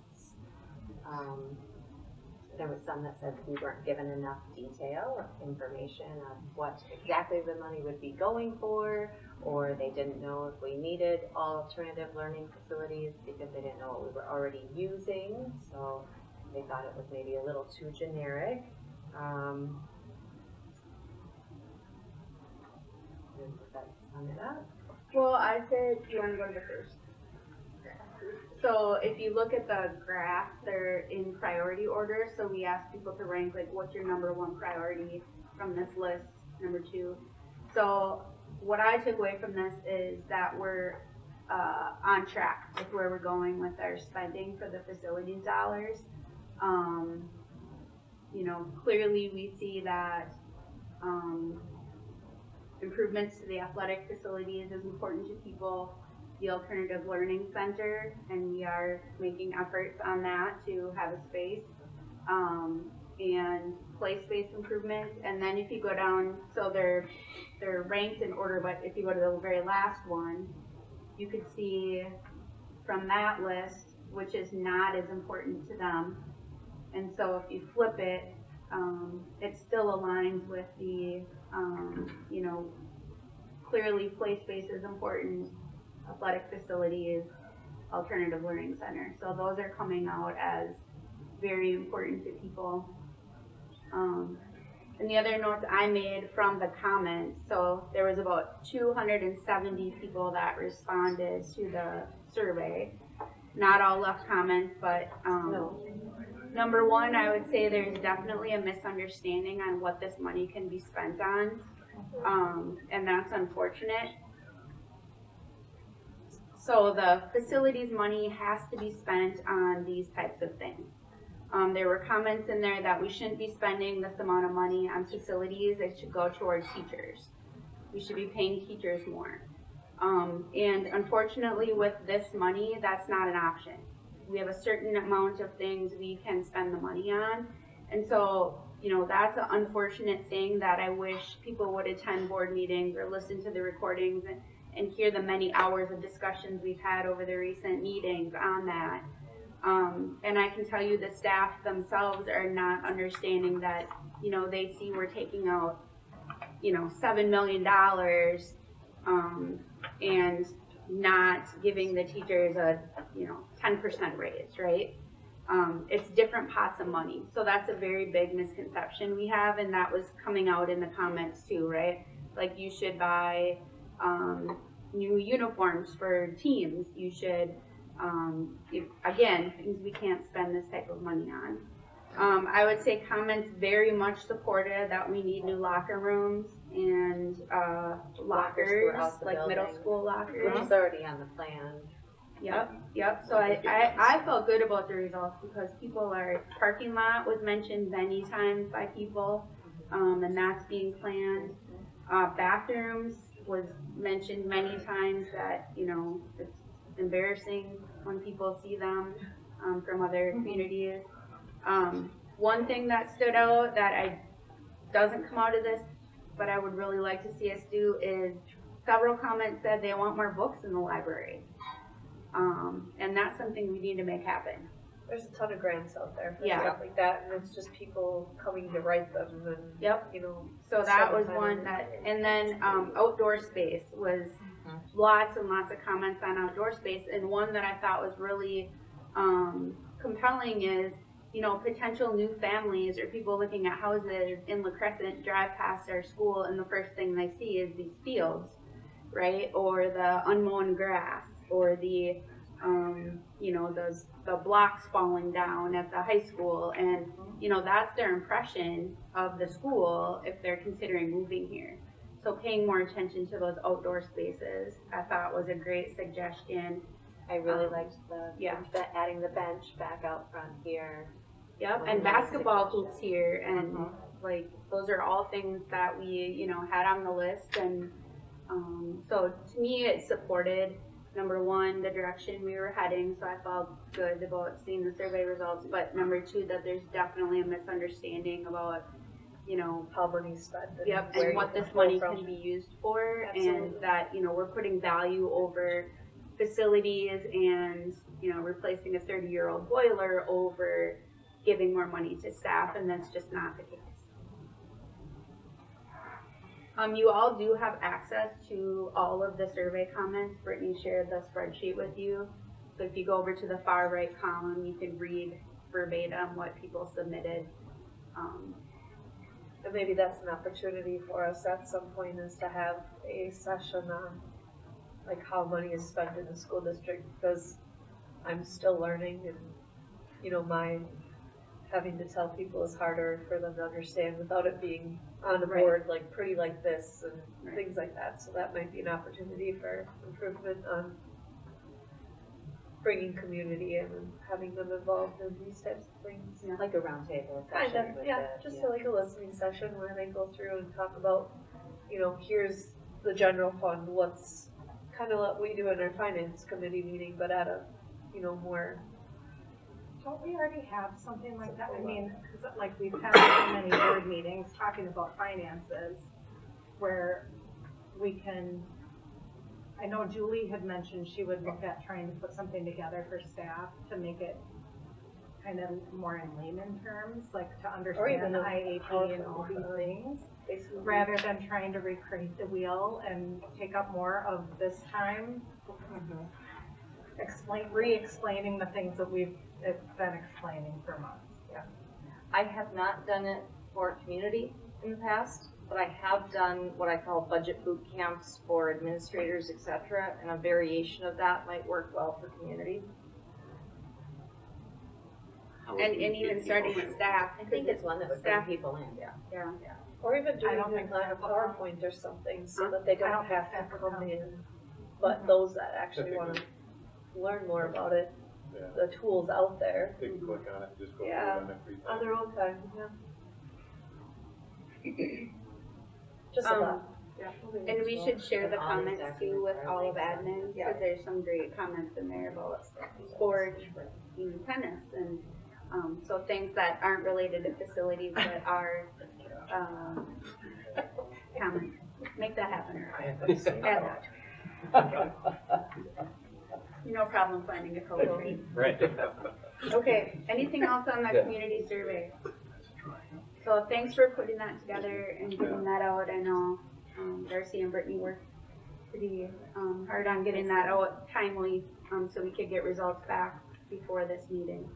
There was some that said we weren't given enough detail or information of what exactly the money would be going for, or they didn't know if we needed alternative learning facilities because they didn't know what we were already using. So they thought it was maybe a little too generic. Does that sum it up? Well, I said, do you want to go to the first? So if you look at the graph, they're in priority order. So we asked people to rank, like, what's your number one priority from this list, number two. So what I took away from this is that we're on track with where we're going with our spending for the facilities dollars. You know, clearly we see that improvements to the athletic facilities is important to people. The Alternative Learning Center, and we are making efforts on that to have a space, and play space improvements. And then if you go down, so they're ranked in order, but if you go to the very last one, you could see from that list, which is not as important to them. And so if you flip it, it still aligns with the, you know, clearly play space is important, athletic facilities, alternative learning center. So those are coming out as very important to people. And the other notes I made from the comments, so there was about 270 people that responded to the survey. Not all left comments, but number one, I would say there's definitely a misunderstanding on what this money can be spent on, and that's unfortunate. So the facilities money has to be spent on these types of things. There were comments in there that we shouldn't be spending this amount of money on facilities. It should go toward teachers. We should be paying teachers more. And unfortunately with this money, that's not an option. We have a certain amount of things we can spend the money on. And so, you know, that's an unfortunate thing that I wish people would attend board meetings or listen to the recordings and hear the many hours of discussions we've had over the recent meetings on that. And I can tell you the staff themselves are not understanding that, you know, they see we're taking out, you know, $7 million and not giving the teachers a, you know, 10% raise, right? It's different pots of money. So that's a very big misconception we have, and that was coming out in the comments too, right? Like you should buy new uniforms for teams. You should, again, things we can't spend this type of money on. I would say comments very much supported that we need new locker rooms and lockers, like middle school lockers. Which is already on the plan. Yep. So I felt good about the results because parking lot was mentioned many times by people, and that's being planned. Bathrooms was mentioned many times that, you know, it's embarrassing when people see them from other communities. One thing that stood out that doesn't come out of this, but I would really like to see us do is several comments said they want more books in the library. And that's something we need to make happen. There's a ton of grants out there for stuff like that, and it's just people coming to write them, and you know. So that was one that, and then outdoor space was lots and lots of comments on outdoor space, and one that I thought was really compelling is, you know, potential new families or people looking at houses in La Crescent drive past our school, and the first thing they see is these fields, right, or the unmown grass, or the you know, the blocks falling down at the high school, and you know, that's their impression of the school if they're considering moving here. So paying more attention to those outdoor spaces, I thought was a great suggestion. I really liked the adding the bench back out front here. Yep, and basketball hoops here, and like those are all things that we, you know, had on the list, and so to me it supported, number one, the direction we were heading, so I felt good about seeing the survey results, but number two, that there's definitely a misunderstanding about, you know, how money spent. yep, where and you what can this pull money from. can be used for, Absolutely. and that, you know, we're putting value over facilities and, you know, replacing a 30-year-old boiler over giving more money to staff, and that's just not the case. You all do have access to all of the survey comments. Brittany shared the spreadsheet with you. So if you go over to the far right column, you can read verbatim what people submitted. And maybe that's an opportunity for us at some point, is to have a session on like how money is spent in the school district, because I'm still learning, and you know, my having to tell people is harder for them to understand without it being on a board like pretty like this and things like that. So that might be an opportunity for improvement on bringing community in and having them involved in these types of things. Yeah. Like a roundtable Kind session of, with yeah, the- just yeah. like a listening session where they go through and talk about, you know, here's the general fund, what's kind of what we do in our finance committee meeting, but at a, you know, more. Don't we already have something like that? I mean, 'cause like we've had so many board meetings talking about finances where we can, I know Julie had mentioned she would look at trying to put something together for staff to make it kind of more in layman terms, like to understand the IAP and all these things, rather than trying to recreate the wheel and take up more of this time. Re-explaining the things that we've been explaining for months. Yeah. I have not done it for community in the past, but I have done what I call budget boot camps for administrators, etc., and a variation of that might work well for community. And even starting with staff. I think it's one that would bring people in. Yeah. Or even doing don't it think on a so. PowerPoint or something, so that they I don't don't have think to so. come in. But those that actually want to learn more about it, Yeah. the tools out there. They can click on it, and just go through it Yeah, on their free on time. their own time, yeah. Just a thought. And we should share the And all comments these too with acronyms are all of linked. admin, because there's some great comments in there about sports, even tennis, and so things that aren't related to facilities but are comments. Make that happen. Add that. No problem finding a photo. Right. Okay, anything else on the community survey? So thanks for putting that together and getting that out. I know Darcy and Brittany worked pretty hard on getting that out timely, so we could get results back before this meeting.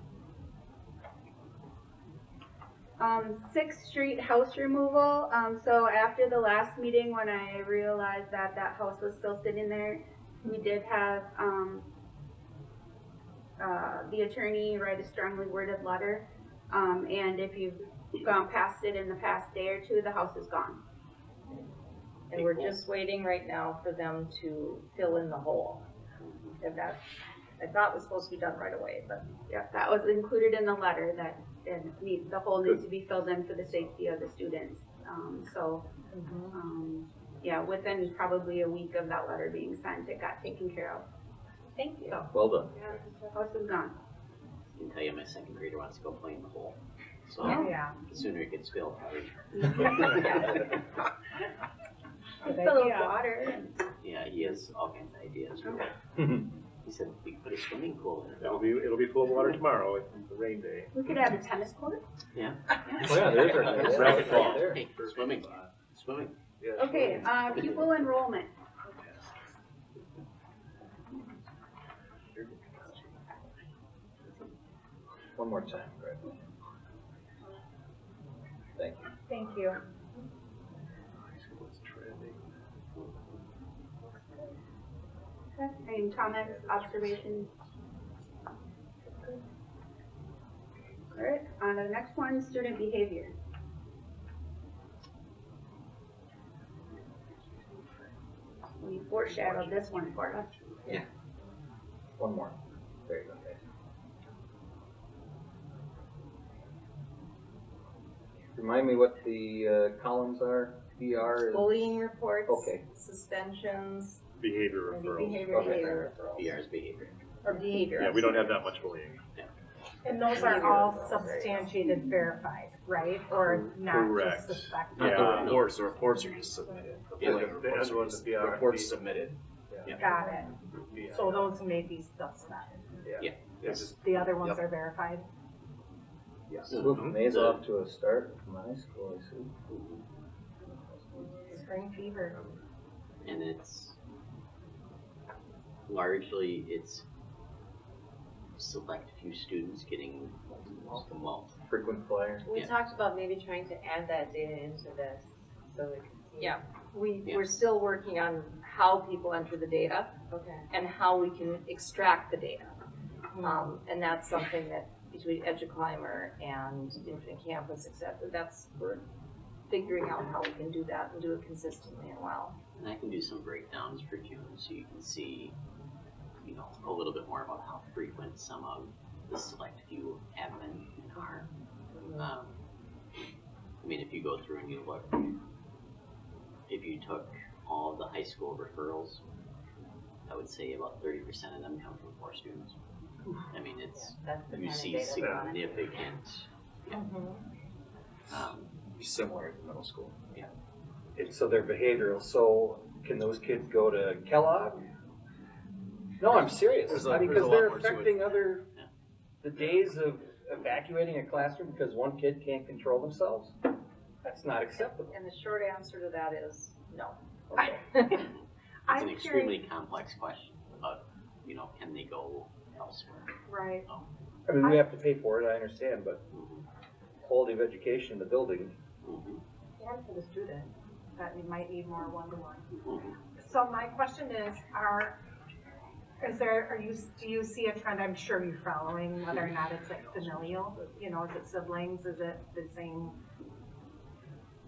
6th Street house removal. So after the last meeting, when I realized that that house was still sitting there, we did have the attorney write a strongly worded letter. And if you've gone past it in the past day or two, the house is gone. And we're just waiting right now for them to fill in the hole. And that, I thought was supposed to be done right away, but. Yeah, that was included in the letter that the hole needs to be filled in for the safety of the students. Yeah, within probably a week of that letter being sent, it got taken care of. Thank you. Well done. Yeah, the house is gone. I can tell you my second grader wants to go play in the hole. So Yeah. the sooner it gets filled, probably. Fill it with water. Yeah, he has all kinds of ideas. He said we could put a swimming pool in it. It'll be full of water tomorrow. It's a rain day. We could have a tennis court. Yeah. Oh yeah, there's our tennis racket ball. Hey, swimming. Swimming. Okay, pupil enrollment. One more time, Greg. Thank you. Thank you. Okay, any comments, observations? Alright, on to the next one, student behavior. We foreshadowed this one for us. Yeah. One more. There you go, guys. Remind me what the columns are. PR is. Bullying reports. Okay. Suspensions. Behavior and referrals. Behavior referrals. BR's behavior. Or behavior. Yeah, we don't have that much bullying. Yeah. And those are all substantiated, verified, right? Or not Correct. just suspected? Not the reports are just submitted. The Yeah, bulletin reports are just reports submitted. Yeah. Got it. So those may be suspect. Yeah. Yes. The other ones are verified? Yes. Look, May's off to a start from high school, I see. Spring fever. And it's largely, it's select few students getting multiple. Frequent flyer. We talked about maybe trying to add that data into this, so we can see. Yeah, we're still working on how people enter the data. Okay. And how we can extract the data. And that's something that between EduClimber and Infinite Campus, et cetera, we're figuring out how we can do that and do it consistently and well. And I can do some breakdowns for June so you can see, you know, a little bit more about how frequent some of the select few have been and are. I mean, if you go through and you look, if you took all the high school referrals, I would say about 30% of them come from 4 students. I mean, you see significant, similar to middle school. Yeah. So they're behavioral, so can those kids go to Kellogg? No, I'm serious, because they're affecting the days of evacuating a classroom because one kid can't control themselves? That's not acceptable. And the short answer to that is no. It's an extremely complex question about, you know, can they go elsewhere? Right. I mean, we have to pay for it, I understand, but quality of education in the building. And for the student, that you might need more one-to-one. So my question is, do you see a trend, I'm sure you're following, whether or not it's like familial, you know, is it siblings, is it the same?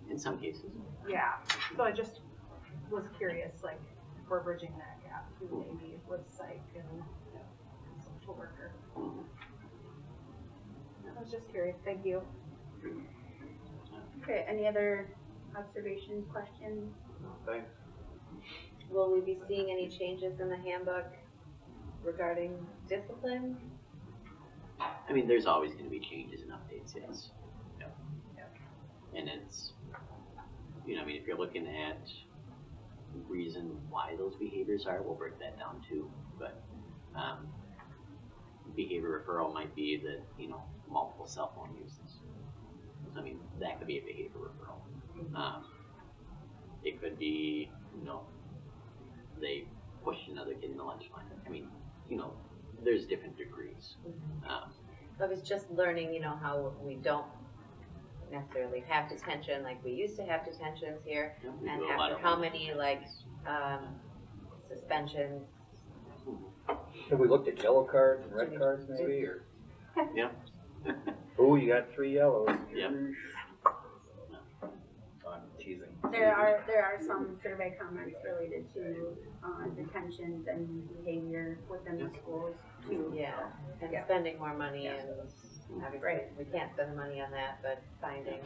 In some cases. Yeah, so I just was curious, like, if we're bridging that gap too, maybe with psych and social worker. I was just curious, thank you. Okay, any other observations, questions? Thanks. Will we be seeing any changes in the handbook regarding discipline? I mean, there's always going to be changes and updates, yes. And it's, you know, I mean, if you're looking at reason why those behaviors are, we'll break that down too. But behavior referral might be that, you know, multiple cell phone uses. I mean, that could be a behavior referral. It could be, you know, they push another kid in the lunch line. I mean, you know, there's different degrees. I was just learning, you know, how we don't necessarily have detention like we used to have detentions here, and after how many like suspensions. Have we looked at yellow cards and red cards maybe, or? Yeah. Oh, you got 3 yellows. Yep. I'm teasing. There are some survey comments related to detentions and behavior within the schools too. Yeah, and spending more money, and obviously we can't spend the money on that, but finding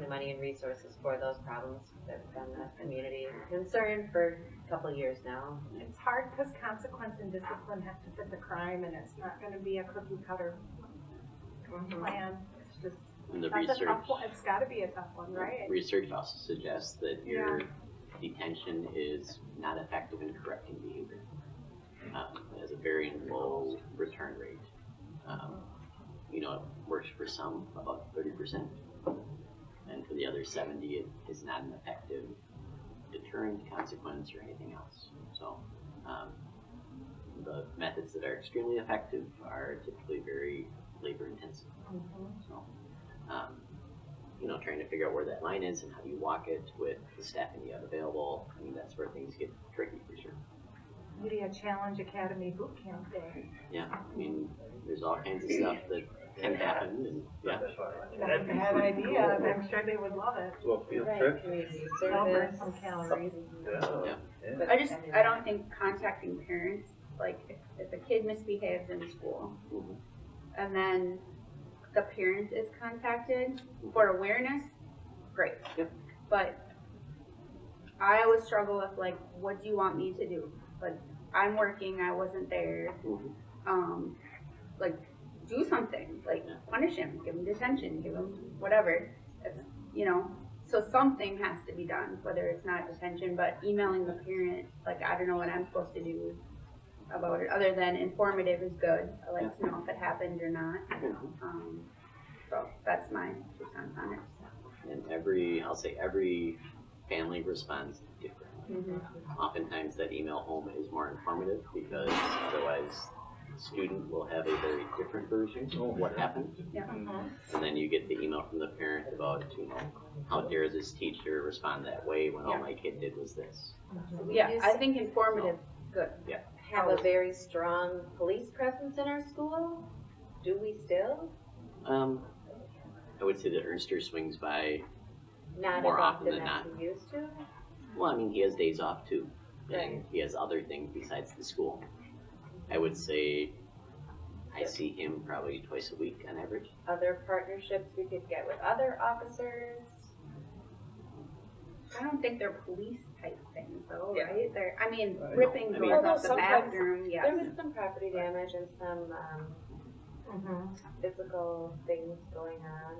the money and resources for those problems that's been a community concern for a couple of years now. It's hard because consequence and discipline have to fit the crime, and it's not going to be a cookie cutter plan. It's just And the that's a tough research, one. It's got to be a tough one, right? research also suggests that your detention is not effective in correcting behavior. It has a very low return rate. You know, it works for some, about 30%, and for the other 70, it is not an effective deterrent, consequence, or anything else. So, the methods that are extremely effective are typically very labor-intensive. So, you know, trying to figure out where that line is and how do you walk it with the staffing you have available. I mean, that's where things get tricky for sure. Maybe a Challenge Academy boot camp day. Yeah, I mean, there's all kinds of stuff that can happen, and That's a bad idea. I'm sure they would love it. Well, field trip. They'll burn some calories. I don't think contacting parents, like if a kid misbehaves in school, and then the parent is contacted for awareness, great. But I always struggle with like, what do you want me to do? Like, I'm working, I wasn't there. Like, do something, like punish him, give him detention, give him whatever. It's, you know, so something has to be done, whether it's not detention, but emailing the parent, like, I don't know what I'm supposed to do about it, other than informative is good. I like to know if it happened or not. So that's my 2 cents on it. And I'll say every family responds differently. Oftentimes that email home is more informative because otherwise the student will have a very different version of what happened. And then you get the email from the parent about, you know, how dare this teacher respond that way when all my kid did was this. Yeah, I think informative, good. Yeah. Have a very strong police presence in our school? Do we still? I would say that Ernster swings by Not more as often often than not. as he used to? Well, I mean, he has days off too, Right. and he has other things besides the school. I would say I see him probably twice a week on average. Other partnerships we could get with other officers? I don't think they're police type things though, Yeah. right? They're, I mean, No, ripping I mean- doors off Although the sometimes bathroom, yes. There was some property damage and some physical things going on.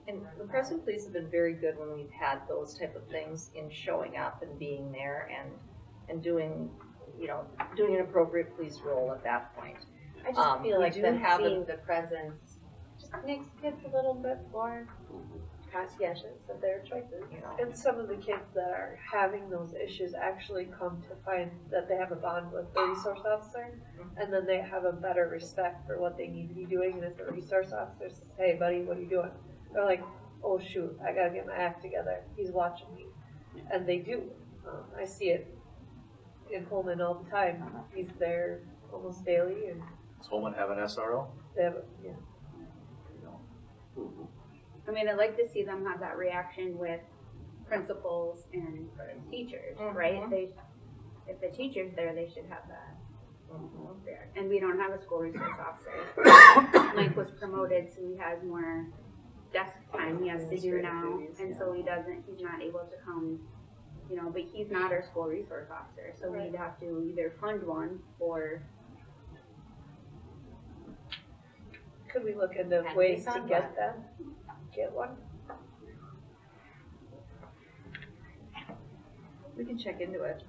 And the Crescent Police have been very good when we've had those type of things in showing up and being there and doing, you know, doing an appropriate police role at that point. I just feel we like do them have a- seeing the presence just makes kids a little bit more conscientious of their choices. You know. And some of the kids that are having those issues actually come to find that they have a bond with the resource officer, and then they have a better respect for what they need to be doing. And if the resource officer says, "Hey, buddy, what are you doing?" They're like, "Oh shoot, I gotta get my act together. He's watching me," and they do. I see it in Holman all the time. He's there almost daily, and Does Holman have an SRO? they have, yeah. I mean, I'd like to see them have that reaction with principals and teachers, right? They, if the teacher's there, they should have that. There. And we don't have a school resource officer. Mike was promoted, so he has more desk time he has to do now, and so he's not able to come, you know, but he's not our school resource officer, so we'd have to either fund one or. Could we look into ways to get them? Get one? We can check into it.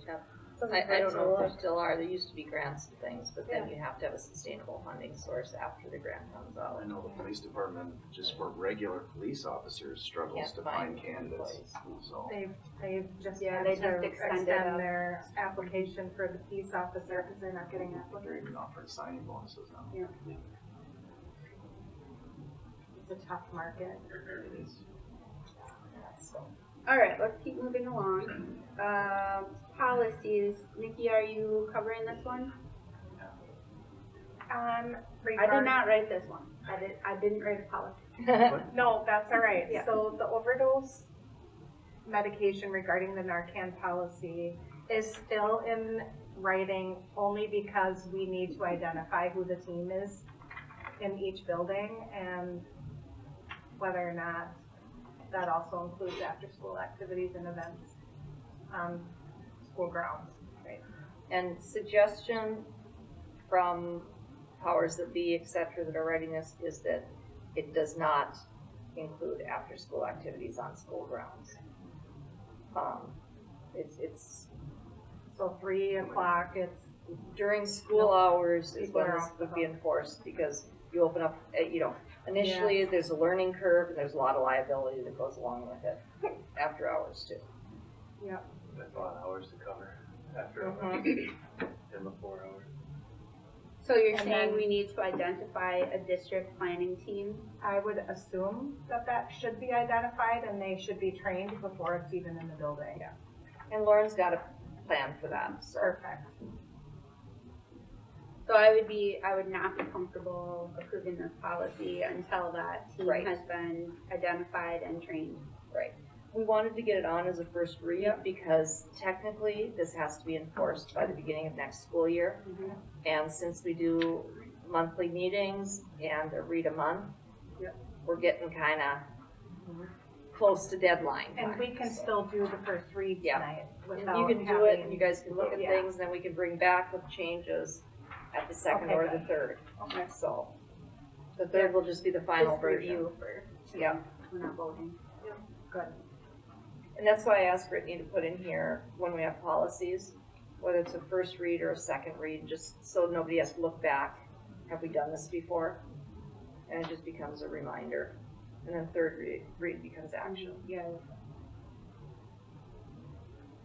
Yeah. Something I don't to know if there look. still are. There used to be grants and things, but then Yeah. you have to have a sustainable funding source after the grant comes out. I know the police department, just for regular police officers, struggles Can't to find find candidates, so. They've just Yeah, had they to just extended extend up. their application for the peace officer because they're not getting They're applicants. even offering signing bonuses now. Yeah. It's a tough market. It is. All right, let's keep moving along. Policies. Nikki, are you covering this one? I did not write this one. I didn't write a policy. No, that's all right. Yeah. So the overdose medication regarding the Narcan policy is still in writing only because we need to identify who the team is in each building and whether or not that also includes after-school activities and events on school grounds. Right. And suggestion from powers that be, et cetera, that are writing this is that it does not include after-school activities on school grounds. It's So 3 o'clock, it's during school hours is people when are this off the would be hook. enforced because you open up, you know, initially there's a learning curve and there's a lot of liability that goes along with it after hours too. Yep. That's a lot of hours to cover after hours and before hours. So you're And saying then- we need to identify a district planning team? I would assume that that should be identified and they should be trained before it's even in the building. Yeah. And Lauren's got a plan for that, so. Perfect. So I would not be comfortable approving this policy until that team Right. has been identified and trained. Right. We wanted to get it on as a first read because technically this has to be enforced by the beginning of next school year. And since we do monthly meetings and a read a month, we're getting kind of close to deadline. And we can still do the first read Yeah. tonight And without you can do it, having- and you guys can look at Yeah. things, then we can bring back with changes at the second Okay, or the good. third. Okay. So, the third will just be the final Just version. review for, Yeah. we're not voting. Good. And that's why I asked Brittany to put in here when we have policies, whether it's a first read or a second read, just so nobody has to look back. Have we done this before? And it just becomes a reminder. And then third read becomes action. Yeah.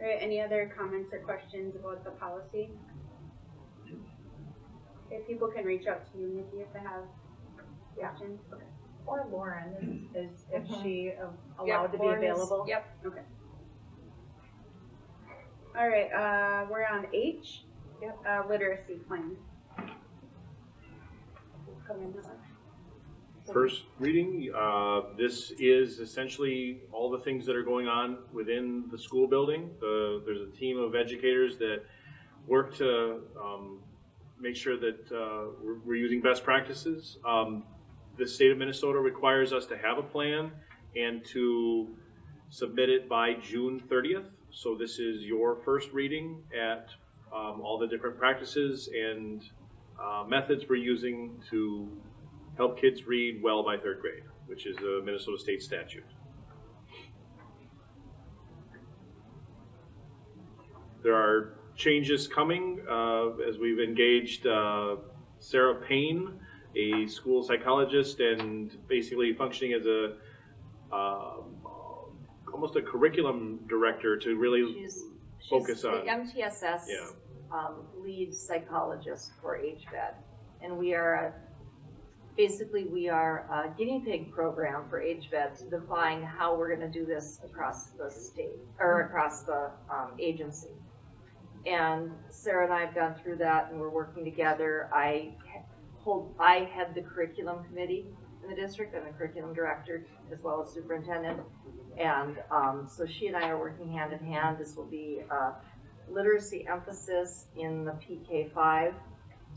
All right, any other comments or questions about the policy? Okay, people can reach out to you, Nikki, if they have questions. Okay. Or Lauren is if Mhm. she allowed Yep, to be Lauren is- available. Yep. Okay. All right, we're on H. Yep. Literacy plan. Come in, Alex. First reading, this is essentially all the things that are going on within the school building. There's a team of educators that work to make sure that we're using best practices. The state of Minnesota requires us to have a plan and to submit it by June 30th. So this is your first reading at all the different practices and methods we're using to help kids read well by third grade, which is a Minnesota state statute. There are changes coming as we've engaged Sarah Payne, a school psychologist, and basically functioning as a almost a curriculum director to really She's focus the on. MTSS Yeah. lead psychologist for HVED, and we are basically we are a guinea pig program for HVED to define how we're going to do this across the state or across the agency. And Sarah and I have gone through that, and we're working together. I head the curriculum committee in the district. I'm the curriculum director as well as superintendent. And so she and I are working hand in hand. This will be a literacy emphasis in the PK5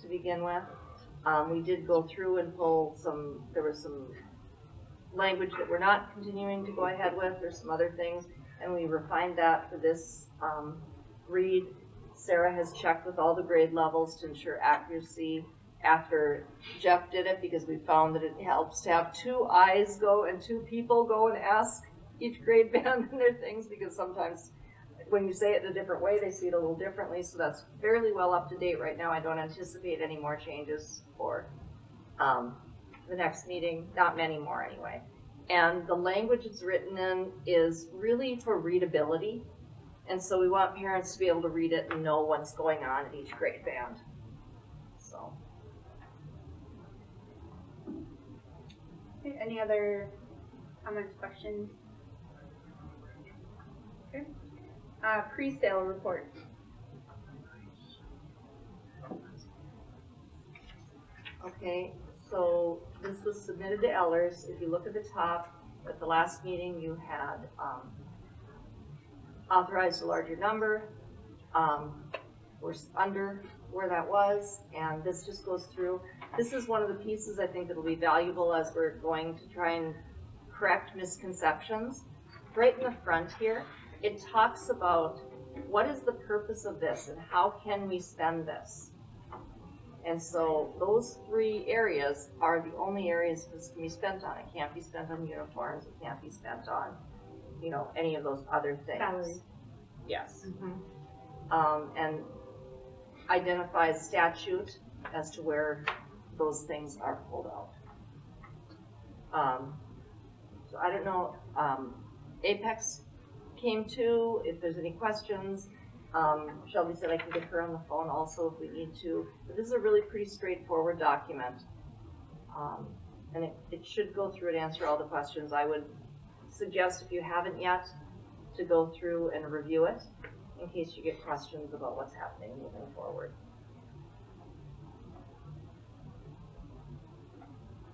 to begin with. We did go through and pull there was some language that we're not continuing to go ahead with. There's some other things, and we refined that for this read. Sarah has checked with all the grade levels to ensure accuracy after Jeff did it, because we found that it helps to have two eyes go and two people go and ask each grade band and their things, because sometimes when you say it in a different way, they see it a little differently. So that's fairly well up to date right now. I don't anticipate any more changes for the next meeting, not many more anyway. And the language it's written in is really for readability. And so we want parents to be able to read it and know what's going on at each grade band. So. Okay, any other comments, questions? Okay. Pre-sale report. Okay, so this was submitted to Ellers. If you look at the top, at the last meeting, you had authorized a larger number. We're under where that was, and this just goes through. This is one of the pieces I think that will be valuable as we're going to try and correct misconceptions. Right in the front here, it talks about what is the purpose of this and how can we spend this. And so those three areas are the only areas this can be spent on. It can't be spent on uniforms. It can't be spent on, any of those other things. Salaries. Yes. And identifies statute as to where those things are pulled out. So I don't know, Apex came to, if there's any questions. Shelby said I can get her on the phone also if we need to. But this is a really pretty straightforward document. And it should go through and answer all the questions. I would suggest, if you haven't yet, to go through and review it in case you get questions about what's happening moving forward.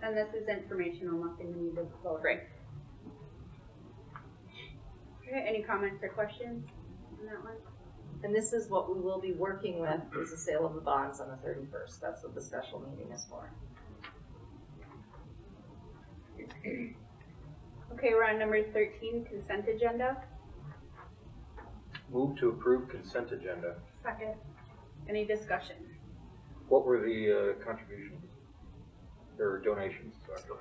And this is informational, nothing we need to vote. Great. Okay, any comments or questions on that one? And this is what we will be working with, is the sale of the bonds on the 31st. That's what the special meeting is for. Okay, we're on number 13, consent agenda. Move to approve consent agenda. Second. Any discussion? What were the contributions or donations? Sorry.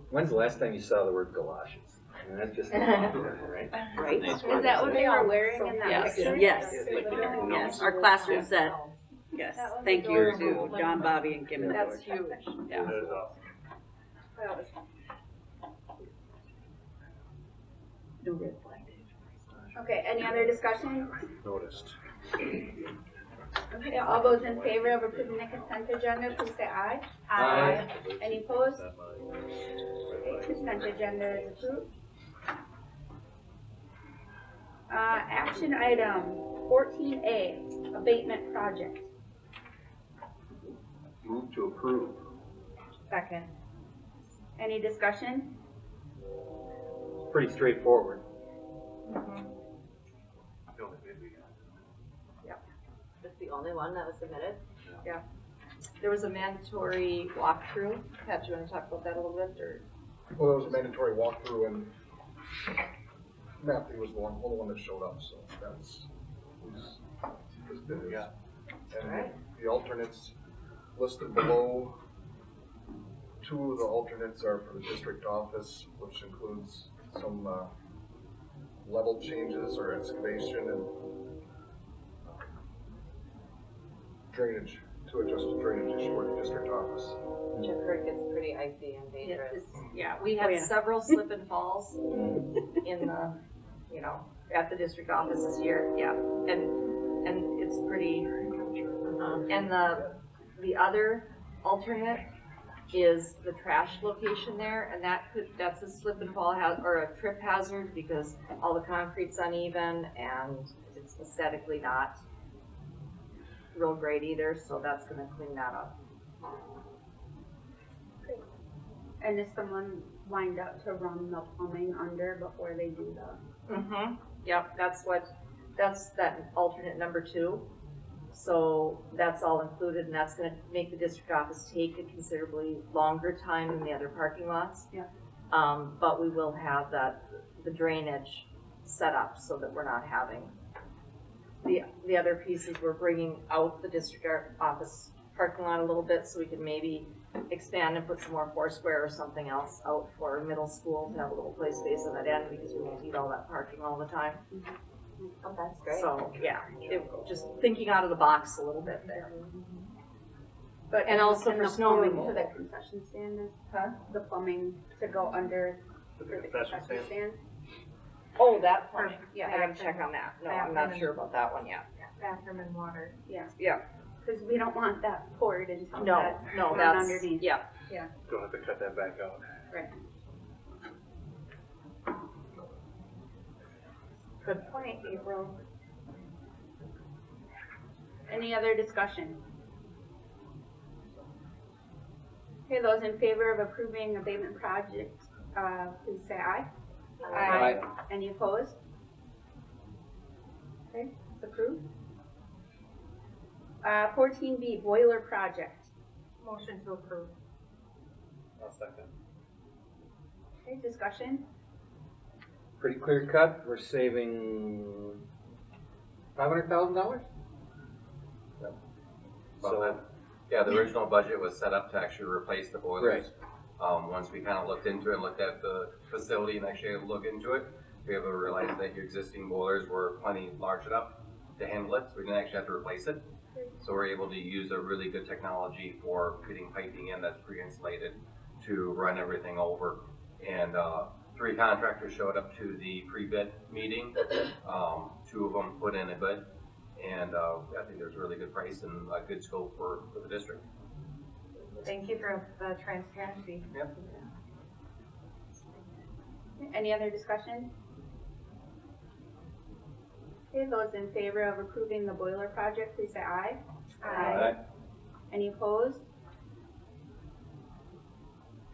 When's the last time you saw the word galoshes? I mean, that's just right? Right? Nice Is that what they were wearing in that Yes, picture? yes, Like when you're yes, our classroom set, yes, That was thank you adorable. to John, Bobby, and Kim and That's George. huge. Yeah. That is awesome. That was No red flag. Okay, any other discussion? Noticed. Okay, all those in favor of approving the consent agenda, please say aye. Aye. Any opposed? Okay, consent agenda is approved. Action item 14A, abatement project. Move to approve. second. Any discussion? Pretty straightforward. It's the only one that was submitted? Yeah. There was a mandatory walkthrough. Pat, do you want to talk about that a little bit, or? Well, there was a mandatory walkthrough and Matthew was the only one that showed up, so that's who's did it. Yeah. And the alternates listed below, 2 of the alternates are for the district office, which includes some level changes or excavation and drainage, to adjust the drainage issue at the district office. Which I've heard gets pretty icy and dangerous. Yeah. We had several slip and falls in the, at the district office this year, yeah. And it's pretty, and the other alternate is the trash location there, and that's a slip and fall or a trip hazard because all the concrete's uneven and it's aesthetically not real great either, so that's gonna clean that up. And is someone lined up to run the plumbing under before they do the? Mm-hmm. Yep, that's that alternate number 2. So that's all included, and that's gonna make the district office take a considerably longer time than the other parking lots. Yeah. But we will have the drainage set up so that we're not having the other pieces. We're bringing out the district office parking lot a little bit so we can maybe expand and put some more Foursquare or something else out for middle school to have a little play space on that end because we won't need all that parking all the time. Oh, that's great. So, yeah, just thinking out of the box a little bit there. But And also for the snow plumbing removal. to the concession stand is, the plumbing to go under for the concession stand? Oh, that plumbing. Yeah. I gotta check on that. No, I'm not sure about that one yet. Bathroom and water. Yeah. Yeah. Because we don't want that poured until No, that run that's, underneath. yeah. Yeah, Don't have to cut that back out. right. Good point, April. Any other discussion? Okay, those in favor of approving abatement project, please say aye. Aye. Any opposed? Okay, it's approved. 14B, boiler project. Motion to approve. I'll second. Okay, discussion? Pretty clear cut. We're saving $500,000? So, Yeah, the original budget was set up to actually replace the boilers. Right. Once we kind of looked into it and looked at the facility and actually looked into it, we have to realize that your existing boilers were plenty large enough to handle it, so we didn't actually have to replace it. So we're able to use a really good technology for putting piping in that's pre-insulated to run everything over. And 3 contractors showed up to the pre-bid meeting. 2 of them put in a bid, and I think there's a really good price and a good scope for the district. Thank you for the transparency. Yep. Any other discussion? Okay, those in favor of approving the boiler project, please say aye. Aye. Any opposed?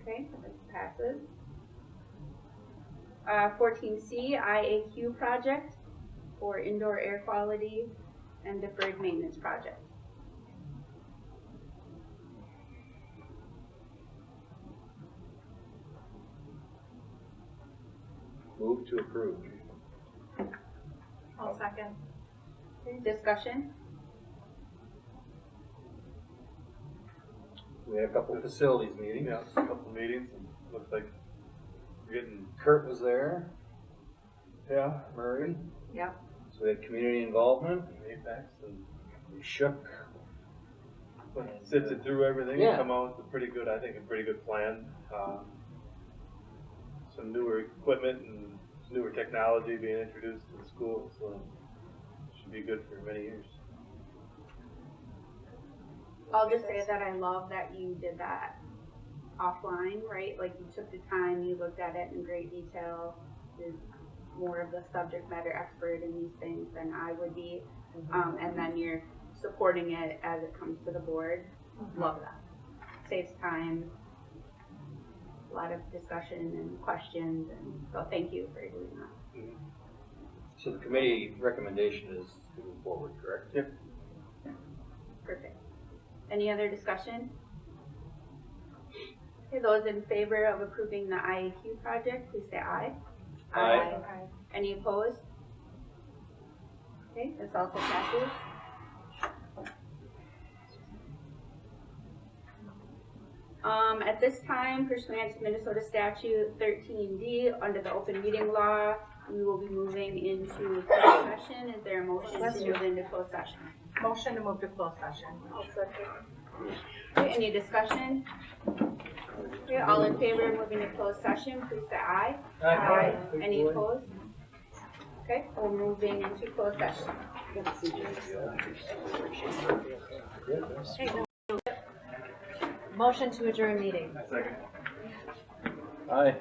Okay, this passes. 14C, IAQ project for indoor air quality and deferred maintenance project. Move to approve. I'll second. Discussion? We had a couple of facilities meetings. Yeah, a couple meetings, and looks like we're getting, Kurt was there, yeah, Murray. Yeah. So we had community involvement. Apex, and We shook. sits it through everything, Yeah. and come out with a pretty good, I think, a pretty good plan. Some newer equipment and newer technology being introduced to the school, so it should be good for many years. I'll just say that I love that you did that offline, right? Like you took the time, you looked at it in great detail, is more of the subject matter expert in these things than I would be. And then you're supporting it as it comes to the board. Love that. Saves time, a lot of discussion and questions, and so thank you for doing that. So the committee recommendation is to move forward, correct? Yep. Perfect. Any other discussion? Okay, those in favor of approving the IAQ project, please say aye. Aye. Any opposed? Okay, this also passes. At this time, pursuant to Minnesota statute 13D, under the open meeting law, we will be moving into closed session. Is there a motion to move into closed session? Motion to move to closed session. I'll second. Okay, any discussion? Okay, all in favor of moving to closed session, please say aye. Aye. Any opposed? Okay, we're moving into closed session. Motion to adjourn meeting. Second. Aye.